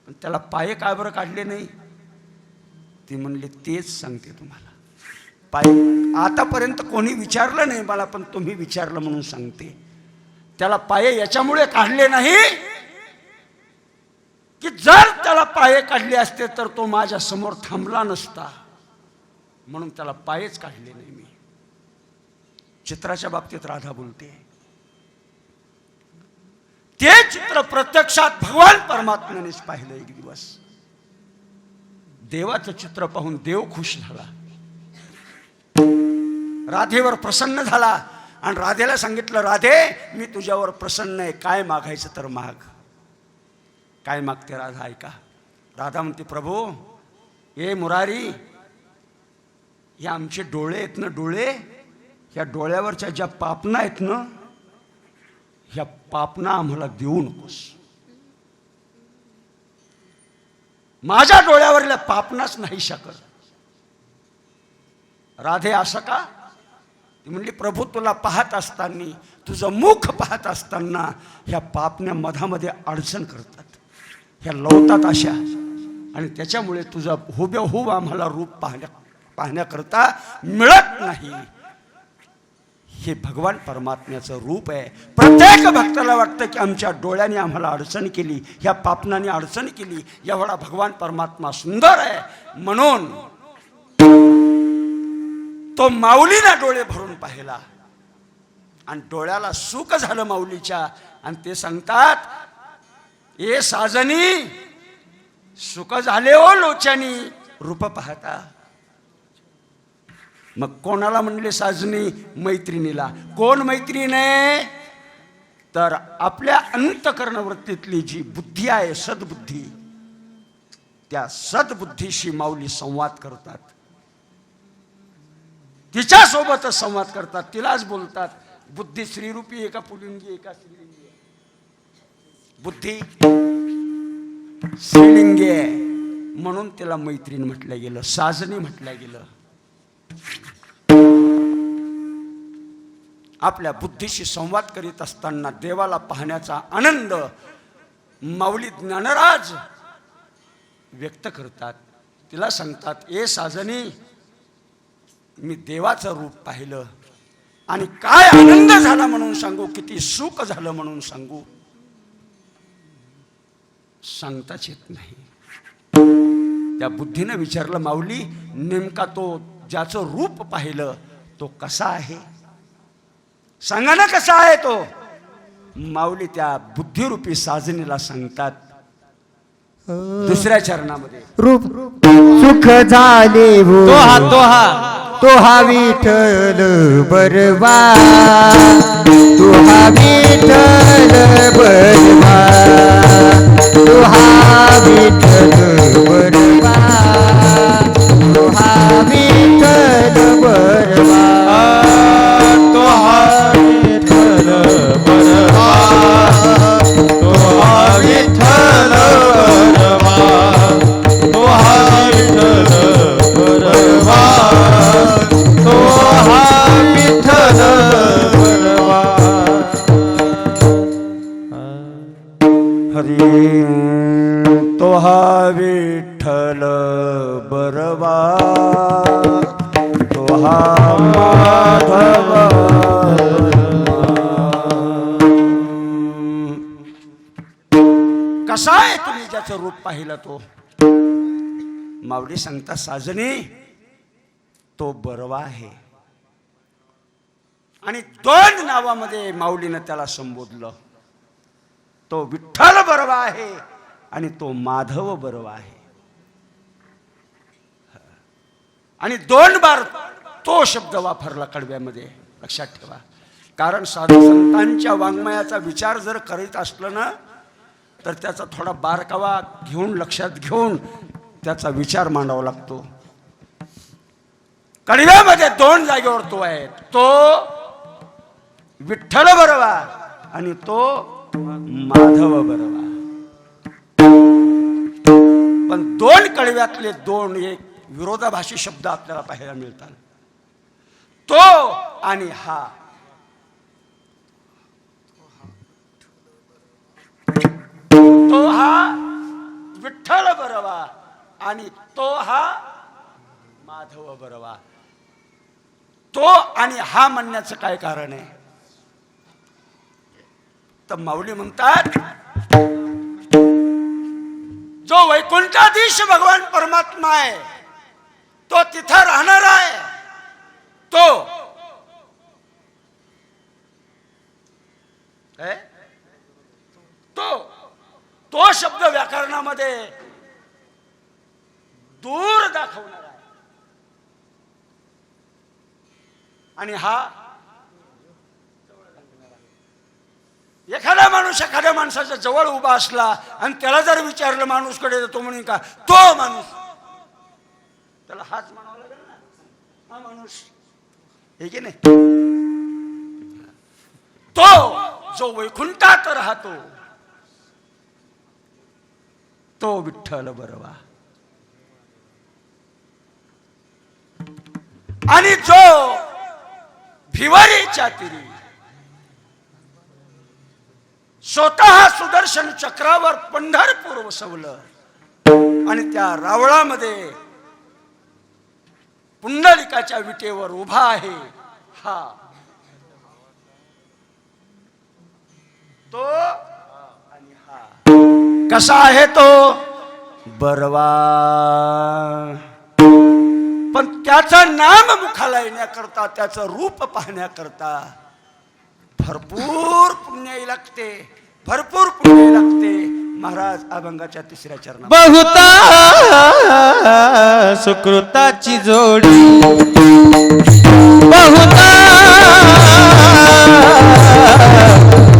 पण त्याला पाय का बरं काढले नाही? ती म्हणली तेच सांगते तुम्हाला. पाय आतापर्यंत कोणी विचारलं नाही मला, पण तुम्ही विचारलं म्हणून सांगते. त्याला पाय याच्यामुळे काढले नाही की जर त्याला पाय काढले असते तर तो माझ्या समोर थांबला नसता, म्हणून त्याला पायच काढले नाही मी. चित्राच्या बाबतीत राधा बोलते. ते चित्र प्रत्यक्षात भगवान परमात्म्यानेच पाहिलं. एक दिवस देवाचं चित्र पाहून देव खुश झाला, राधेवर प्रसन्न झाला आणि राधेला सांगितलं राधे मी तुझ्यावर प्रसन्न आहे, काय मागायचं तर माग. काय मागते राधा ऐका. राधा म्हणते प्रभू ए मुरारी, हे आमचे डोळे आहेत ना, डोळे, ह्या डोळ्यावरच्या ज्या पापना आहेत ना, ह्या पापना आम्हाला देऊ नकोस. माझ्या डोळ्यावरल्या पापनाच नाही शकत. राधे असं का? ती म्हणली प्रभू तुला पाहत असताना, तुझं मुख पाहत असताना ह्या पापण्या मधामध्ये अडचण करतात, ह्या लवतात अशा, आणि त्याच्यामुळे तुझा हुबेहूब आम्हाला रूप पाहण्याकरता मिळत नाही. हे भगवान परमात्म्याचं रूप आहे. प्रत्येक भक्ताला वाटतं की आमच्या डोळ्याने आम्हाला अडचण केली, ह्या पापनाने अडचण केली, एवढा भगवान परमात्मा सुंदर आहे. म्हणून तो माऊलीनं डोळे भरून पाहिला आणि डोळ्याला सुख झालं माऊलीच्या, आणि ते सांगतात ए साजनी सुख झाले ओ लोच्यानी रूप पाहता. मग कोणाला म्हणले साजनी? मैत्रिणीला. कोण मैत्रीण आहे? तर आपल्या अंतकरणवृत्तीतली जी बुद्धी आहे, सद्बुद्धी, त्या सद्बुद्धीशी माऊली संवाद करतात, तिच्यासोबतच संवाद करतात, तिलाच बोलतात. बुद्धी स्त्रीरूपी आहे का पुलिंगी आहे का स्त्रीलिंगी आहे? बुद्धी स्त्रीलिंगी आहे, म्हणून तिला मैत्रीण म्हटलं गेलं, साजनी म्हटलं गेलं. आपल्या बुद्धीशी संवाद करीत असताना देवाला पाहण्याचा आनंद माऊली ज्ञानराज व्यक्त करतात. तिला सांगतात ए साजनी मी देवाचं रूप पाहिलं, आणि काय आनंद झाला म्हणून सांगू, किती सुख झालं म्हणून सांगू, सांगताच येत नाही. त्या बुद्धीनं विचारलं माऊली नेमका तो ज्याचं रूप पाहिलं तो कसा आहे, सांगा ना कसा आहे तो. माऊली त्या बुद्धिरूपी साजनीला सांगतात दुसऱ्या चरणामध्ये, रूप सुख झाले हो तो हा विठ्ठल बरवा, तो हा विठ्ठल बरवा, तो हा विठ्ठल बरवा, तो हा विठ्ठल बरवा, तो हा विठ्ठल बरवा, तो हा विठ्ठल बरवा, तो हा विठ्ठल बरवा, तो हा विठ्ठल बरवा. हरी तो हा विठ्ठल बरवा, तो हा माधव. कसा आहे तुम्ही ज्याचं रूप पाहिलं तो? माऊली सांगता साजनी तो बरवा आहे. आणि दोन नावामध्ये माऊलीनं त्याला संबोधलं. तो विठ्ठल बरवा आहे आणि तो माधव बरवा आहे. आणि दोन बार तो शब्द वापरला कडव्यामध्ये, लक्षात ठेवा. कारण साधू संतांच्या वाङ्मयाचा विचार जर करीत असलं ना तर त्याचा थोडा बारकावा घेऊन, लक्षात घेऊन त्याचा विचार मांडावा लागतो. कडव्यामध्ये दोन जागेवर तो आहे, तो विठ्ठल बरवा आणि तो माधव बरवा. पण दोन कडव्यातले दोन एक विरोधाभासी शब्द आपल्याला पाहायला मिळतात. तो आणि हा. तो हा विठ्ठल बरवा आणि तो हा माधव बरवा. तो आणि हा म्हणण्याचं काय कारण आहे? तर माऊली म्हणतात जो वैकुंठाधीश भगवान परमात्मा आहे तो तिथं राहणार आहे. तो शब्द व्याकरणामध्ये दूर दाखवणार आहे. आणि हा एखादा माणूस एखाद्या माणसाच्या जवळ उभा असला आणि त्याला जर विचारलं माणूसकडे तो म्हणून का तो माणूस, त्याला हाच म्हणावा लागेल ना, हा माणूस हे की नाही. तो जो वैकुंठात राहतो तो विठ्ठल बरवा. आणि जो फिवारीच्या तीरी स्वतः सुदर्शन चक्रावर पंढरपूर वसवलं आणि त्या रावळामध्ये पुंडलिकाच्या विटेवर उभा आहे हा तो आणि हा कसा आहे तो बरवा पण त्याचं नाम मुखाला येण्याकरता त्याचं रूप पाहण्याकरता भरपूर पुण्य लागते भरपूर पुण्य लागते महाराज अभंगाच्या तिसऱ्या चरणात बहुता सुकृताची जोडी बहुता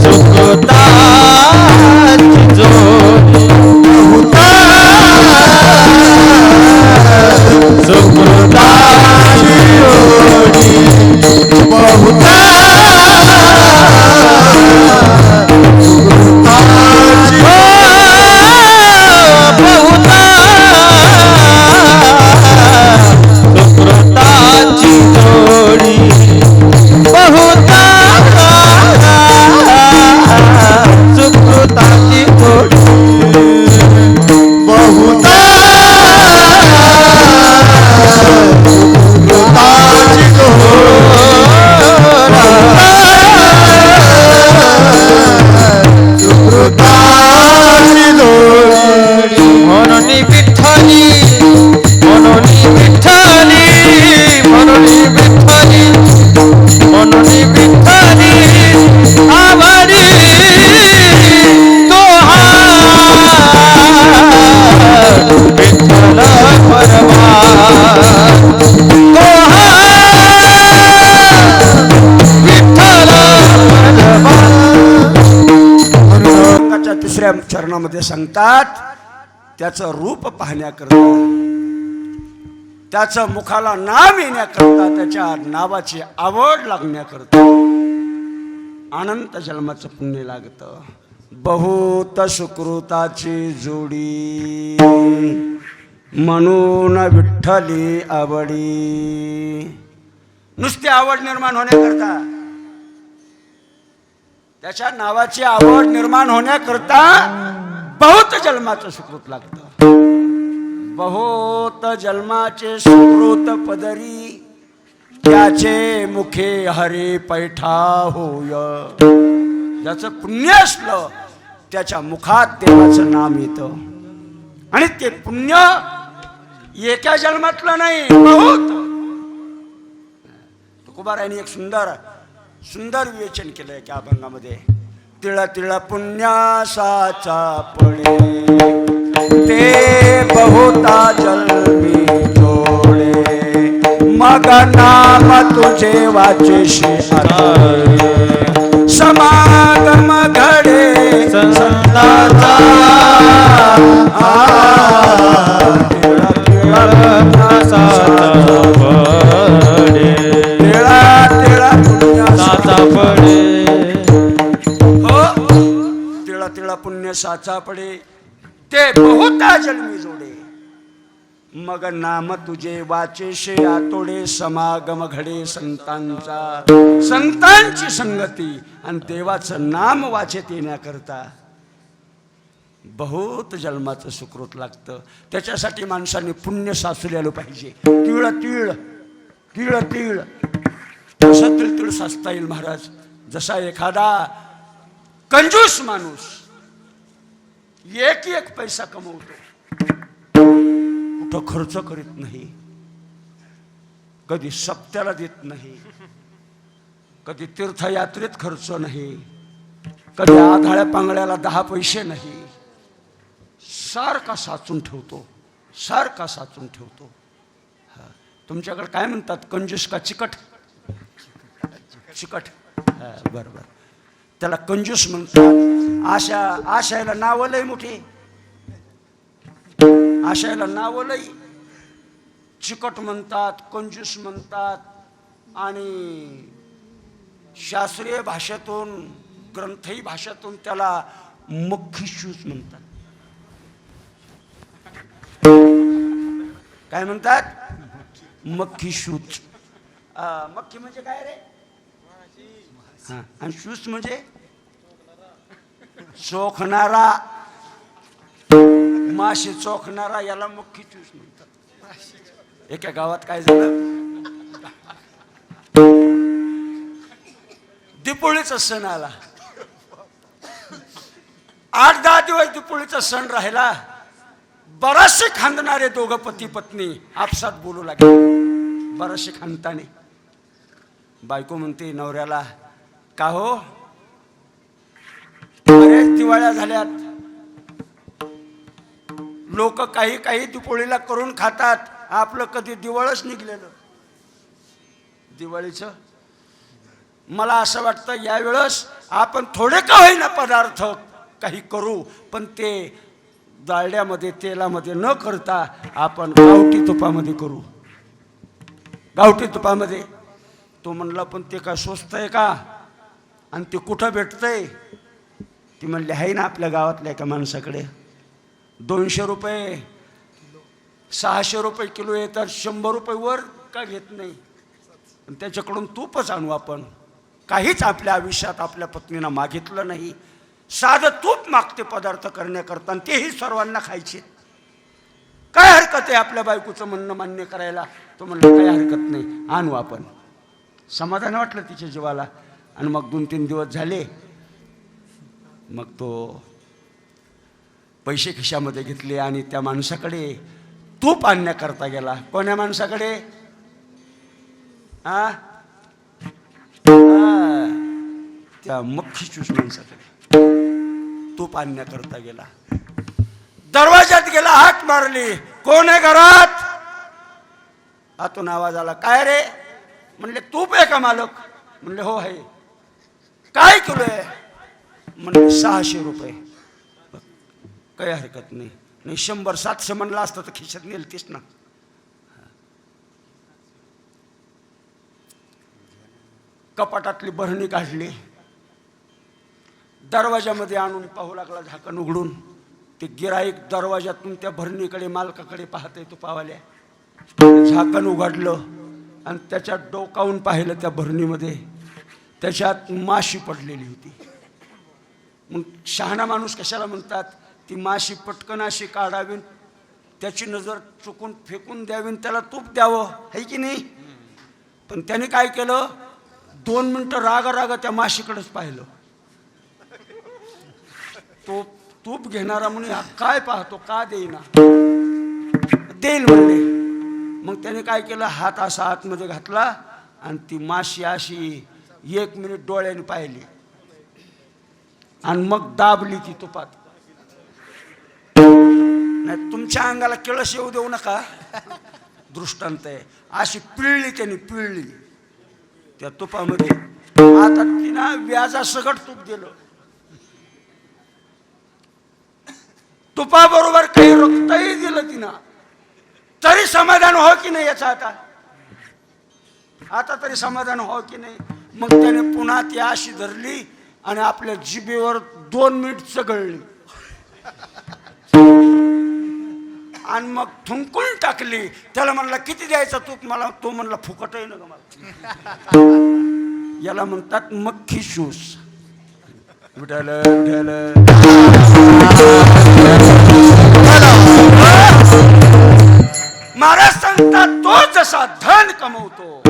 सुकृताची जोडी बहुता सुकृताची जोडी बहुता तिसऱ्या चरणामध्ये सांगतात त्याचं रूप पाहण्याकरता त्याचं मुखाला नाम येण्याकरता त्याच्या नावाची आवड लागण्याकरता अनंत जन्माचं पुण्य लागतं बहुत सुकृताची जोडी म्हणून विठ्ठली आवडी नुसती आवड निर्माण होण्याकरता त्याच्या नावाची आवड निर्माण होण्याकरता बहुत जन्माचं सुकृत लागतं बहुत जन्माचे सुकृत पदरी त्याचे मुखे हरी पैठा होय ज्याचं पुण्य असलं त्याच्या मुखात देवाचं नाम येतं आणि ते पुण्य एका जन्मातलं नाही बहुत तुकोबारायांनी एक सुंदर विवेचन केलंय त्या अभंगामध्ये तिळा तिळा पुण्यासाचा पडे ते बहुता जन्मी जोडे मग नाम तुझे वाचेशी समागम घडे संताचा तिळा तिळा पुण्यासाचा पडे तिळा तिळा पुण्यासाचा पडे हो तिळा तिळा पुण्य साचा पडे ते बहुता जन्मी जोडे मग नाम तुझे वाचेशे आतोडे समागम घडे संतांची संगती आणि देवाचं नाम वाचेत येण्याकरता बहुत जन्माचं सुकृत लागतं त्याच्यासाठी माणसांनी पुण्य साचलेलं पाहिजे तिळ तिळ तिळ तिळ कसं तिळ तिळ साचता येईल महाराज जसा एखादा कंजूस माणूस एक पैसा कमवतो कुठं खर्च करीत नाही कधी सप्त्याला देत नाही कधी तीर्थयात्रेत खर्च नाही कधी आधाळ्या पांगळ्याला 10 पैसे नाही सारखा साचून ठेवतो तुमच्याकडे काय म्हणतात कंजूस का चिकट बरोबर त्याला कंजूस म्हणतात आशायला नावं लय मोठी आशायला नावं लय चिकट म्हणतात कंजूस म्हणतात आणि शास्त्रीय भाषेतून ग्रंथी भाषेतून त्याला मक्खीशूच म्हणतात काय म्हणतात मक्खीशूच मक्खी म्हणजे काय रे हा आणि चूस म्हणजे चोखणारा, माशी चोखणारा याला मुख्य चूस म्हणतात. एका गावात काय झालं, दीपोळीचा सण आला. 8-10 दिवस दीपोळीचा सण राहिला. बराचसे खांदणारे दोघं पती पत्नी आपसात बोलू लागले. बराचसे खांदताने बायको म्हणते नवऱ्याला, का हो बऱ्याच दिवाळ्या झाल्यात, लोक काही काही दीपोळीला करून खातात, आपलं कधी दिवाळच निघलेलं. दिवाळीचं मला असं वाटतं यावेळेस आपण थोडे का होईना पदार्थ काही करू, पण ते जाळड्यामध्ये तेलामध्ये न करता आपण गावठी तुपामध्ये करू. गावठी तुपामध्ये. तो म्हणला पण ते काय स्वस्त आहे का आणि ते कुठं भेटतंय. ती म्हणली आहे ना आपल्या गावातल्या एका माणसाकडे, 200 रुपये 600 रुपये किलो येतात, 100 रुपये वर का घेत नाही. त्याच्याकडून तूपच आणू आपण. काहीच आपल्या आयुष्यात आपल्या पत्नीनं मागितलं नाही. साधं तूप मागते पदार्थ करण्याकरता, आणि तेही सर्वांना खायचे. काय हरकत आहे आपल्या बायकोचं म्हणणं मान्य करायला. तो म्हणलं काही हरकत नाही, आणू आपण. समाधान वाटलं तिच्या जीवाला. आणि मग 2-3 दिवस झाले. मग तो पैसे खिशामध्ये घेतले आणि त्या माणसाकडे तूप आणण्याकरता गेला. कोण्या माणसाकडे, त्या मख्खी चूस माणसाकडे तूप आणण्याकरता गेला. दरवाजात गेला, हाक मारली, कोण आहे घरात. आतून आवाज आला, काय रे. म्हणले तूप आहे का मालक. म्हणले हो आहे. काय किलो आहे. म्हणले 600 रुपये. काही हरकत नाही. 100-700 म्हणला असतं तर खिशात नेलतीस ना. कपाटातली भरणी काढली, दरवाजामध्ये आणून पाहू लागला झाकण उघडून. ते गिराईक दरवाजातून त्या भरणीकडे मालकाकडे पाहते तुपावाल्या. झाकण उघडलं आणि त्याच्यात डोकावून पाहिलं त्या भरणीमध्ये, त्याच्यात माशी पडलेली होती. मग शहाणा माणूस कशाला म्हणतात, ती माशी पटकन अशी काढावी, त्याची नजर चुकून फेकून द्यावी, त्याला तूप द्यावं, है की नाही. पण त्याने काय केलं, 2 मिनिटं राग त्या माशीकडेच पाहिलं. तो तूप घेणारा म्हणून काय पाहतो, का देईना, देईल म्हणले. मग त्याने काय केलं, हात असा आतमध्ये घातला आणि ती माशी अशी 1 मिनिट डोळ्याने पाहिली आणि मग दाबली ती तुपात. नाही तुमच्या अंगाला केळस येऊ देऊ नका, दृष्टांत आहे. अशी पिळली त्याने, पिळली त्या तुपामध्ये. आता तिनं व्याजासकट तूप दिलं. तुपाबरोबर काही रक्तही दिलं तिनं. तरी समाधान हो की नाही याचा आता तरी समाधान हो की नाही. मग त्याने पुन्हा ती अशी धरली आणि आपल्या जिभेवर 2 मिनिट चघळली आणि मग थुंकून टाकली. त्याला म्हणला किती द्यायचा तूप मला. तो म्हणला फुकट आहे ना ग मला. याला म्हणतात मख्खी चूस. विठाल विठाल. महाराज सांगतात, तो जसा धन कमवतो,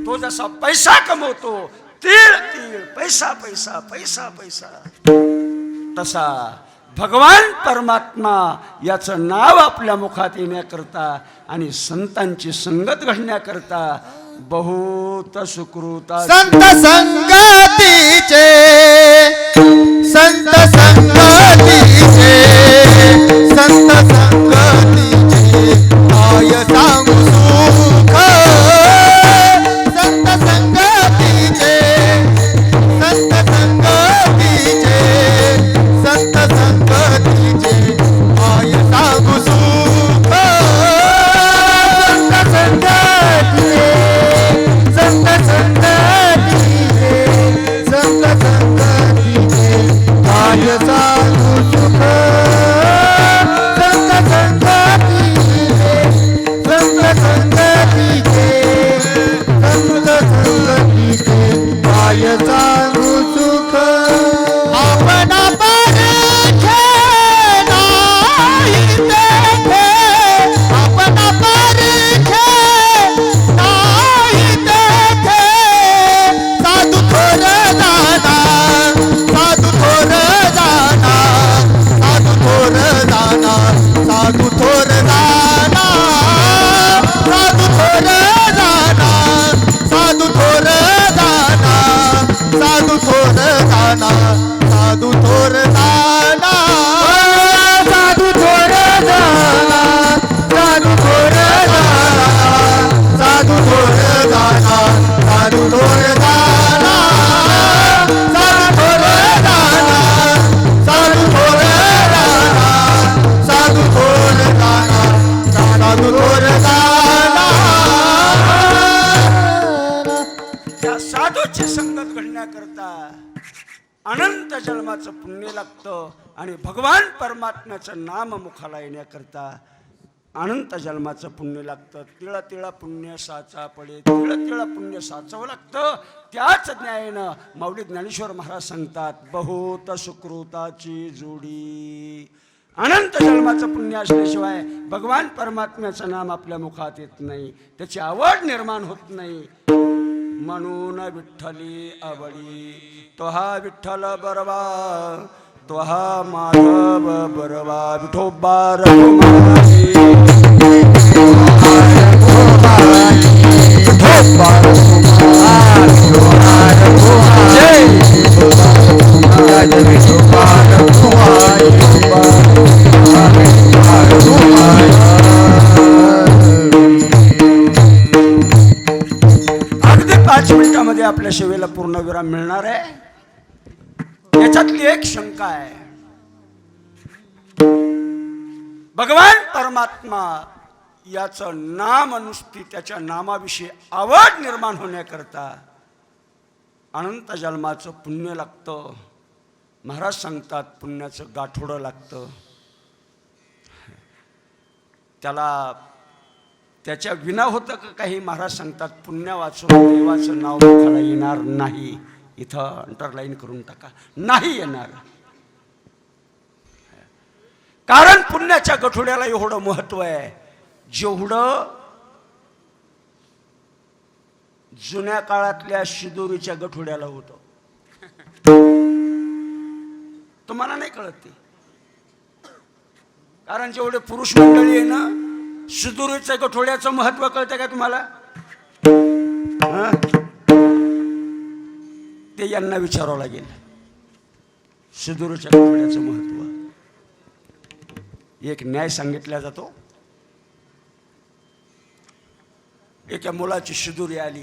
तो जसा पैसा कमवतो, तीळ तीळ पैसा पैसा पैसा पैसा, तसा भगवान परमात्मा याचं नाव आपल्या मुखात येण्याकरता आणि संतांची संगत घडण्याकरता बहुत सुकृता. संत संगतीचे, संत संगतीचे, संत संगतीचे काय सांगू सुख. संत संगतीचे, संत संगतीचे, संत संगतीचे काय सांगू सुख. संत संगतीचे, संत संगतीचे, संत संगतीचे काय साधूची संगत घडण्याकरता अनंत जन्माचं पुण्य लागतं आणि भगवान परमात्म्याचं नाम मुखाला येण्याकरता अनंत जन्माचं पुण्य लागतं. तिळा तिळा पुण्य साचा पडे, तिळा तिळा पुण्य साचावं लागतं. त्याच न्यायानं माऊली ज्ञानेश्वर महाराज सांगतात, बहुत सुकृताची जोडी. अनंत जन्माचं पुण्य असल्याशिवाय भगवान परमात्म्याचं नाम आपल्या मुखात येत नाही, त्याची आवड निर्माण होत नाही. म्हणून विठ्ठली आवडी, तो हा विठ्ठल बरवा, तो हा माधव बरवा, विठोबा रघुमाई, अगदी 5 मिनिटामध्ये आपल्या सेवेला पूर्ण विराम मिळणार आहे. याच्यातली एक शंका आहे, भगवान परमात्मा याचं नाम नुसती त्याच्या नामाविषयी आवड निर्माण होण्याकरता अनंत जन्माचं पुण्य लागतं. महाराज सांगतात पुण्याचं गाठोडं लागतं. त्याला त्याच्या विना होतं का काही? महाराज सांगतात पुण्य वाचून देवाचं नाव मुखाला येणार नाही. इथं अंडरलाईन करून टाका, नाही येणार. कारण पुण्याच्या गठोड्याला एवढं महत्व आहे जेवढं जुन्या काळातल्या शिदोरीच्या गठोड्याला होतं. तुम्हाला नाही कळत ते, कारण जेवढे पुरुष मंडळी आहे ना, शिदोरीच्या गठोड्याचं महत्व कळतं का तुम्हाला? ते यांना विचारावं लागेल. शिदोरीच्या गठोड्याचं महत्व एक न्याय सांगितला जातो. एका मुलाची शिदोरी आली.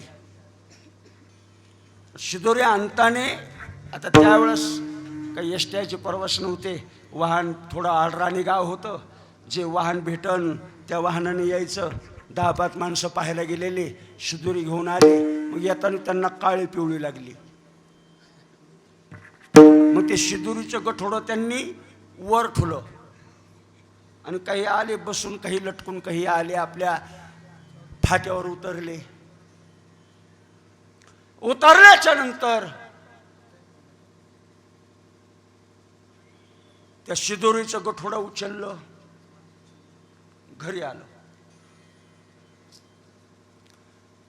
शिदोरी आणताने आता त्यावेळेस काही एसट्याचे परवास नव्हते, वाहन थोडं आडराणी गाव होतं. जे वाहन भेटन त्या वाहनाने यायचं. 10-5 माणसं पाहायला गेलेली शिदोरी घेऊन आली. मग येताना त्यांना काळी पिवळी लागली. मग ते शिदोरीचं गठोडं त्यांनी वर ठुलं आणि काही आले बसून, काही लटकून, काही आले आपल्या फाट्यावर उतरले. उतरल्याच्या नंतर त्या शिदोरीचं गठोडं उचललं, घरी आलं.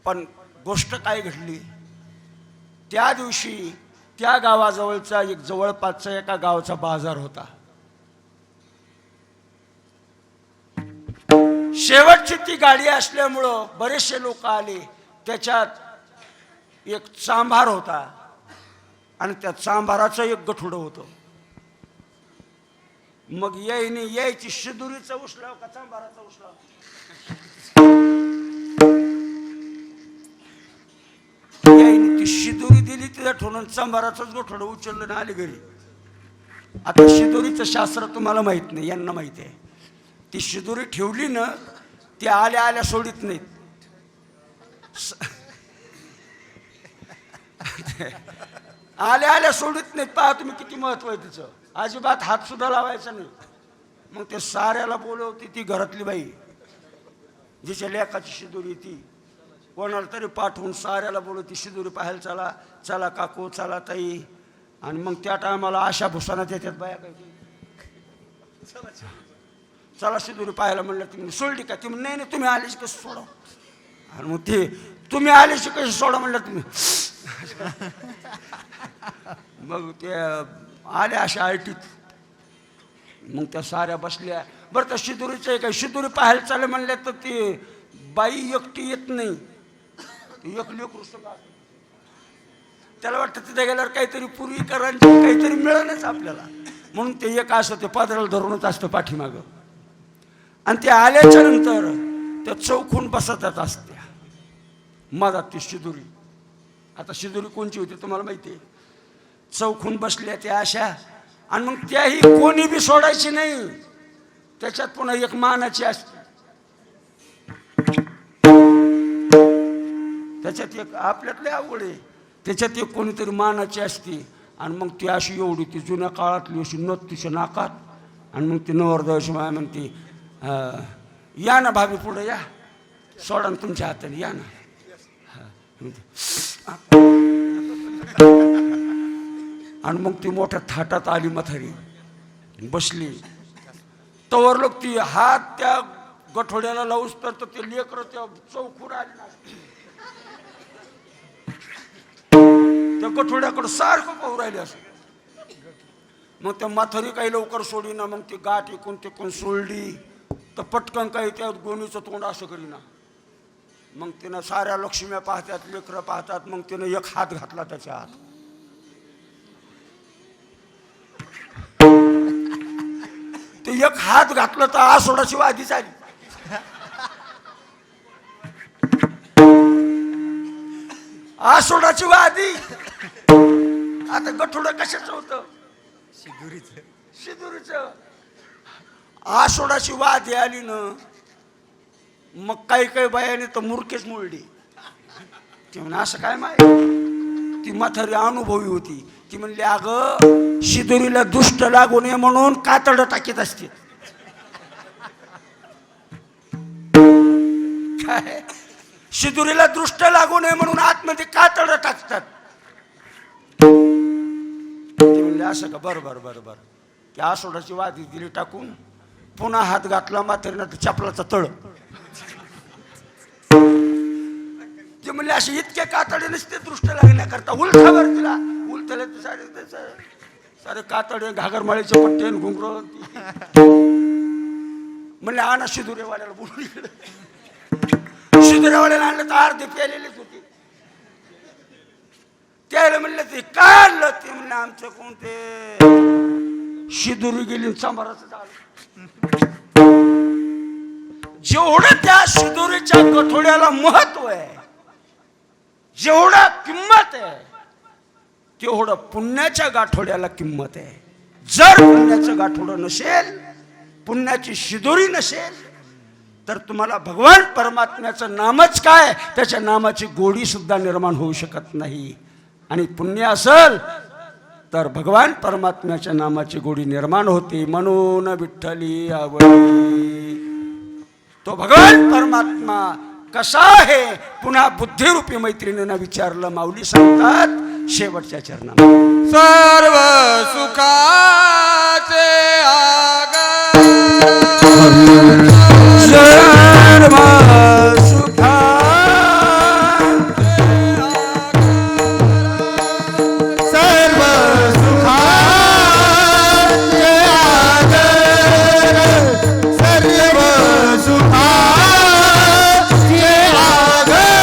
पण गोष्ट काय घडली, त्या दिवशी त्या गावाजवळचा एक जवळपासचा एका गावचा बाजार होता. शेवटची ती गाडी असल्यामुळं बरेचसे लोक आले. त्याच्यात एक चांभार होता आणि त्या चांभाराचं एक गठुडं होतं. मग यायची शिदोरीचा उचलाव का चांभाराचा उचलाव? यायनी ती शिदोरी दिली तिला ठेवून चांभाराचंच गठुडं उचललं ना आले घरी. आता शिदोरीचं शास्त्र तुम्हाला माहित नाही, यांना माहिती आहे. ती शिदोरी ठेवली ना, ती आल्या आल्या सोडित नाहीत. आल्या आल्या सोडित नाहीत. पहा तुम्ही किती महत्व आहे तिचं. अजिबात हात सुद्धा लावायचा नाही. मग ते साऱ्याला बोलवती ती घरातली बाई, जिच्या लेकाची शिदोरी ती, कोणाला तरी पाठवून साऱ्याला बोलवती शिदोरी पाहायला चला, चला काकू, चला ताई. आणि मग त्या टायमाला आशा भुसानात येतात बाया काही, चला शिदोरी पाहायला म्हणलं. तुम्ही सोडली का? ती नाही नाही तुम्ही आलीच कसं सोडा. आणि मग ते तुम्ही आलीच कशी सोडा म्हणलं तुम्ही. मग ते आल्या अशा आयटीत. मग त्या साऱ्या बसल्या. बरं त्या शिदोरीचं आहे काय, शिदोरी पाहायला चालले म्हणल्या तर ती बाई एकटी येत नाही, एकली कृष्ण. त्याला वाटतं तिथे गेल्यावर काहीतरी पूर्वी करायची काहीतरी मिळणच आपल्याला, म्हणून ते एक असं ते पादराला धरूनच असतं पाठीमागं. आणि ते आल्याच्या नंतर त्या चौकून बसतच असत्या मधात ती शिदोरी. आता शिदोरी कोणची होती तुम्हाला माहिती आहे? चौकून बसल्या त्या अशा. आणि मग त्याही कोणी बी सोडायची नाही. त्याच्यात पुन्हा एक मानाची असते, त्याच्यात एक आपल्यातले अवघड आहे. त्याच्यात एक कोणीतरी मानाची असते आणि मग ती अशी एवढी ती जुन्या काळातली अशी नथ तिच्या नाकात आणि मग ती नवरदेवाची माय म्हणते या ना भाभी पुढे या सोडा ना तुमच्या हाताने या ना आणि मग ती मोठ्या थाटात आली म्हातारी बसली तवर लोक ती हात त्या गठोड्याला लावूस तर ते लेकर त्या चौकून आली ना त्या गठोड्याकडं सारखं पाहू राहिले असं मग त्या म्हातारी काही लवकर सोडी ना मग ती गाठ इकून तिकून सोडली तर पटकन काही त्या गोणीचं तोंड असं करीना मग तिनं साऱ्या लक्ष्म्या पाहतात लेकरं पाहतात मग तिनं एक हात घातला त्याच्या हात ते एक हात घातलं तर आसोडाची वादी झाली आसोडाची वादी आता गठोडं कशाचं होतं शिदुरीचं आसोडाची वादी आली ना मग काही बायाने तर मुरकेच मुळली ती म्हणे असं काय माहिती ती म्हातारी अनुभवी होती ती म्हणली अगं शिदुरीला दुष्ट लागू नये म्हणून कातडं टाकीत असते काय शिदुरीला दृष्ट लागू नये म्हणून आतमध्ये कातडं टाकतात ती म्हणली असं का बरं बरं बरं बरं की आसोडाची वादी दिली टाकून पुन्हा हात घातला म्हातारीनं चपलाचा तळ ते म्हणले असे इतके कातडे नसते दृष्ट लागण्याकरता उलटावर तिला उलटले सारे कातडे घागरमाळीचे पट्टे घुंगर म्हणले आणा शिदुरेवाल्याला बोलून इकडे शिदुरेवाल्याला आणलं तर अर्धे प्यालेलीच होती त्याला म्हणलं ते काय आणलं ते म्हणलं आमचं कोणते शिदुरी गेली चांभाराचं झालं जेवढं त्या शिदुरीच्या गठोड्याला महत्व आहे जेवढा किंमत आहे तेवढं पुण्याच्या गाठोड्याला किंमत आहे जर पुण्याचं गाठोडं नसेल पुण्याची शिदुरी नसेल तर तुम्हाला भगवान परमात्म्याचं नामच काय त्याच्या नामाची गोडी सुद्धा निर्माण होऊ शकत नाही आणि पुण्य असेल तर भगवान परमात्म्याच्या नामाची गोडी निर्माण होते म्हणून विठ्ठली आवडी तो भगवान परमात्मा कसा आहे पुन्हा बुद्धिरूपी मैत्रिणीनं विचारलं माऊली सांगतात शेवटच्या चरणात सर्व सुखाचे आगर सर्व सुखा सर्व सुखाचे आगर सर्व सुखाचे आगर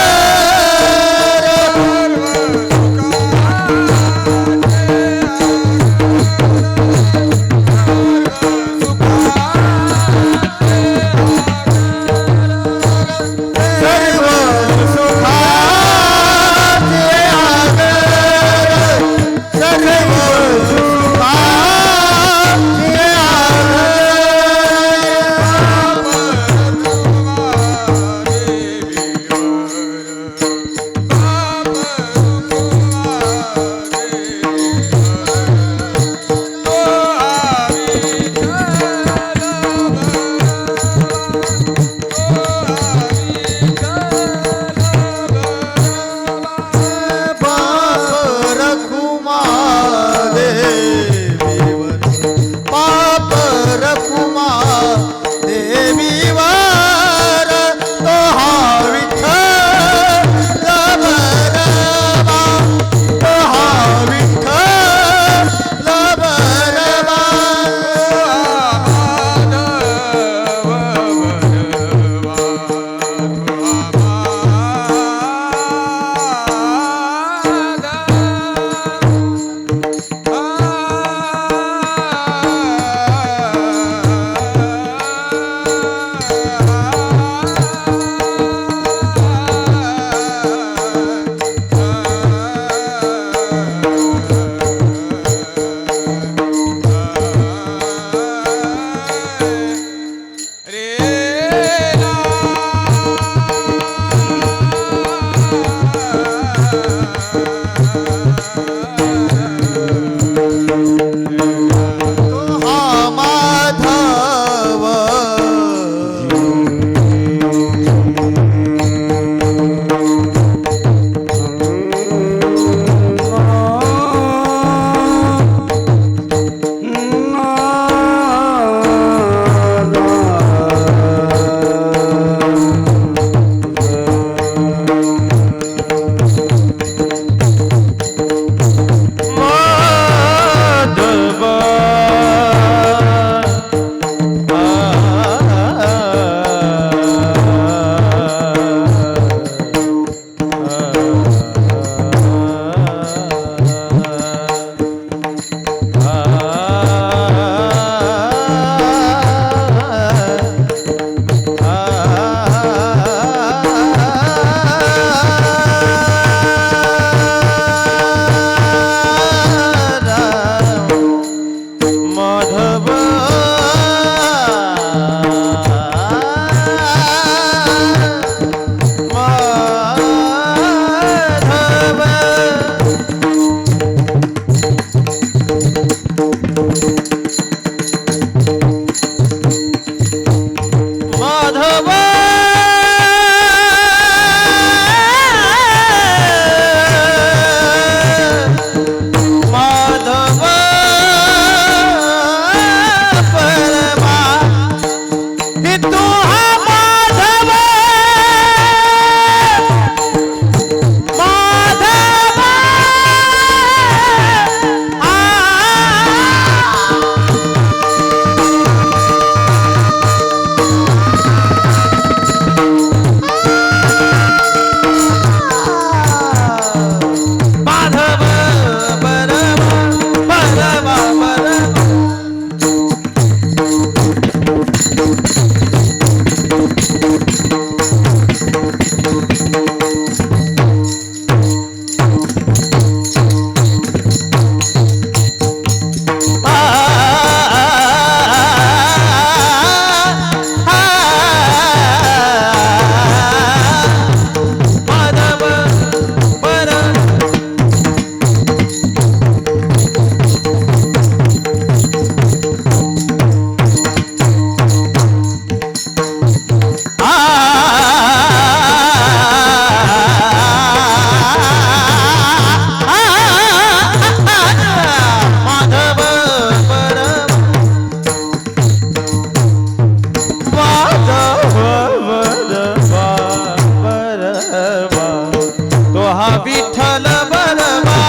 तो हा विठ्ठल बरवा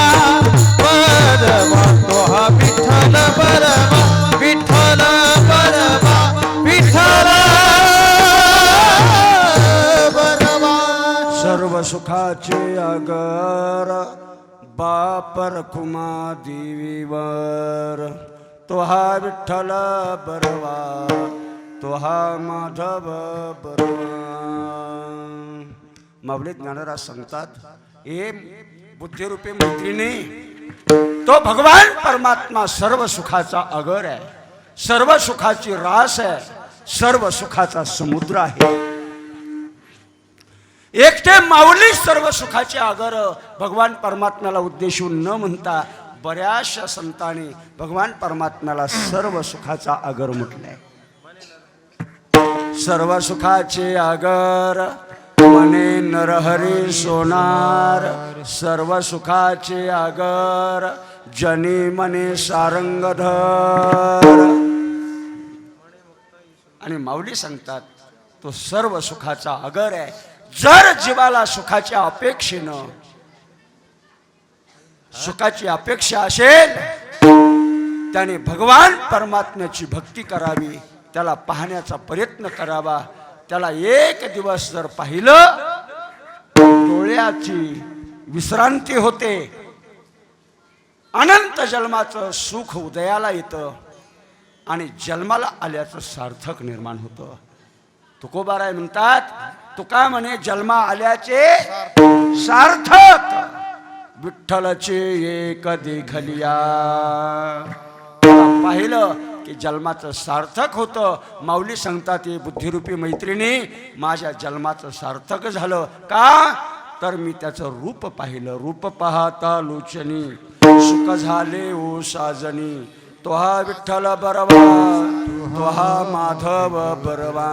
बरवा तो हा विठ्ठल बरवा विठ्ठल बरवा विठ्ठल बरवा सर्व सुखाचे अगर बापर कुमा देवीवर तो हा विठ्ठल बरवा तो हा माधव बरवा. माऊली ज्ञानराज सांगतात हे बुद्धिरूपी मैत्रिणी तो भगवान परमात्मा सर्व सुखाचा अगर आहे, सर्व सुखाची रास आहे, सर्व सुखाचा समुद्र आहे. एकटे माऊली सर्व सुखाचे आगर भगवान परमात्म्याला उद्देशून न म्हणता बऱ्याचशा संतांनी भगवान परमात्म्याला सर्व सुखाचा आगर म्हटलंय. सर्व सुखाचे आगर मने नरहरी सोनार सर्व सुखाचे आगर जनी मने सारंगधर. आणि माऊली सांगतात तो सर्व सुखाचा आगर आहे. जर जीवाला सुखाच्या अपेक्षेनं सुखाची अपेक्षा असेल त्याने भगवान परमात्म्याची भक्ती करावी, त्याला पाहण्याचा प्रयत्न करावा. त्याला एक दिवस जर पाहिलं डोळ्याची विश्रांती होते, अनंत जन्माचं सुख उदयाला येतं आणि जन्माला आल्याचं सार्थक निर्माण होतं. तुकोबाराय म्हणतात तुका म्हणे जन्मा आल्याचे सार्थक विठ्ठलचे एक देखलिया. पाहिलं की जन्माचं सार्थक होतं. माऊली सांगतात हे बुद्धिरूपी मैत्रिणी माझ्या जन्माचं सार्थक झालं का तर मी त्याचं रूप पाहिलं. रूप पाहता लोचनी सुख झाले ओ साजनी तो हा विठ्ठल बरवा तो हा माधव बरवा.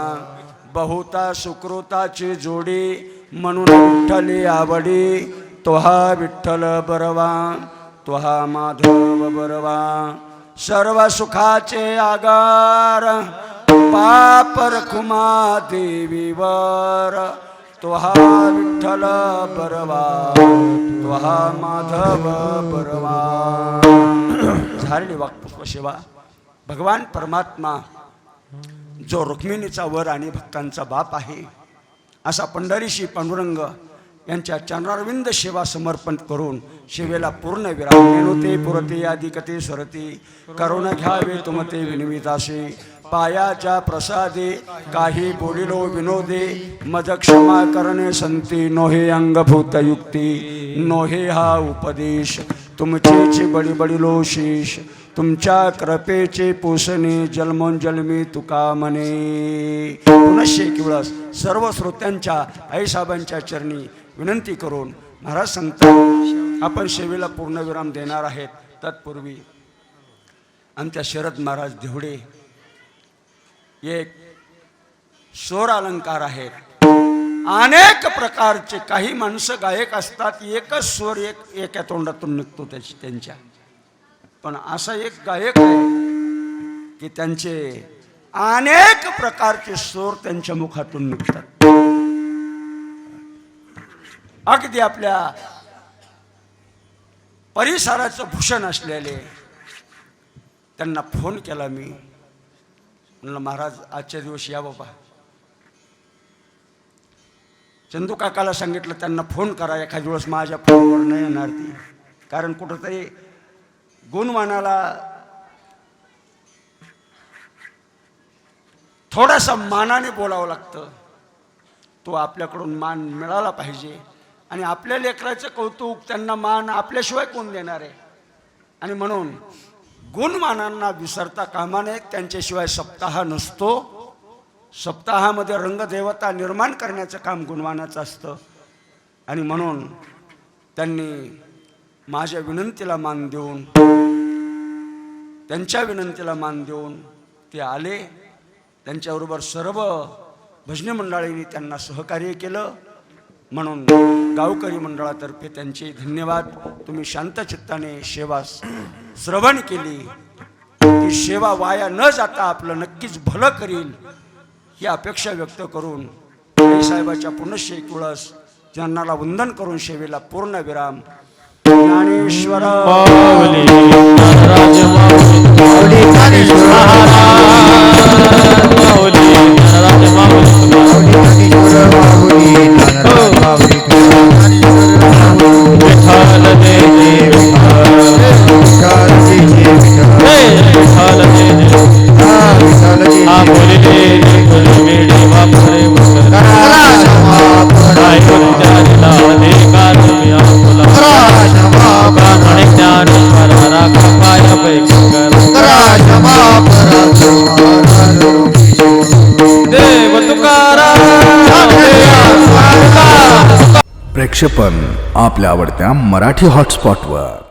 बहुता सुकृताची जोडी म्हणून विठ्ठली आवडी तो हा विठ्ठल बरवा तो हा माधव बरवा. सर्व सुखाचे आगार पापर खुमा देवीवर तो हा विठ्ठल बरवा तो हा माधव बरवा. झालेली वाक्पुष्प सेवा. भगवान परमात्मा जो रुक्मिणीचा वर आणि भक्तांचा बाप आहे असा पंढरीशी पांडुरंग यांच्या चरणारविंद सेवा समर्पण करून सेवेला पूर्ण विराम नेनोते पुरते आदि कते स्वरते करुणा घ्यावे तुमते विनवितासे. पायाच्या प्रसादे काही बोलिलो विनोदे मज क्षमा करणे संती नोहे अंगभूत युक्ती नोहे हा उपदेश तुमचेचे बडी बडिलो शेष तुमच्या कृपेचे पोषणे जन्मोजन्मी तुका म्हणे. पुनश्च एक वेळस सर्व श्रोत्यांच्या आईसाहेबांच्या चरणी विनंती करून महाराज सांगतात आपण सेवेला पूर्णविराम देणार आहेत. तत्पूर्वी आमच्या शरद महाराज देवडे एक स्वर अलंकार आहेत. अनेक प्रकारचे काही माणसं गायक असतात एकच स्वर एका तोंडातून निघतो त्यांच्या, पण असा एक गायक आहे की त्यांचे अनेक प्रकारचे स्वर त्यांच्या मुखातून निघतात. अगदी आपल्या परिसराचं भूषण असलेले त्यांना फोन केला मी म्हणलं महाराज आजच्या दिवस या बाबा. चंदू काकाला सांगितलं त्यांना फोन करा एखाद्या दिवस माझ्या फोनवर नाही येणार ती, कारण कुठंतरी गुणवानाला थोडासा मानाने बोलावं लागतं. तो आपल्याकडून मान मिळाला पाहिजे आणि आपल्या लेकराचं कौतुक त्यांना मान आपल्याशिवाय कोण देणार आहे. आणि म्हणून गुणमानांना विसरता कामा नये. त्यांच्याशिवाय सप्ताह नसतो. सप्ताहामध्ये रंगदेवता निर्माण करण्याचं काम गुणवानाचं असतं. आणि म्हणून त्यांनी माझ्या विनंतीला मान देऊन त्यांच्या विनंतीला मान देऊन ते आले. त्यांच्याबरोबर सर्व भजनी मंडळींनी त्यांना सहकार्य केलं. म्हणून गावकरी मंडळातर्फे त्यांचे धन्यवाद. तुम्ही शांतचित्ताने सेवा श्रवण केली. ती सेवा वाया न जाता आपलं नक्कीच भलं करील ही अपेक्षा व्यक्त करून साहेबाच्या पुनश्च एक वेळस चरणाला वंदन करून सेवेला पूर्ण विराम. ज्ञानेश्वर माऊली ज्ञानराज माऊली ज्ञानेश्वर माऊली ज्ञानराज माऊली विठ्ठल दे विठ्ठल दे हा बोली दे मेडी वापरे अधिकार ब्राह्मण ज्ञानेश्वर राखाय पैकर देव तुकाराम प्रेक्षेपण आपल्या आवडत्या मराठी हॉटस्पॉटवर.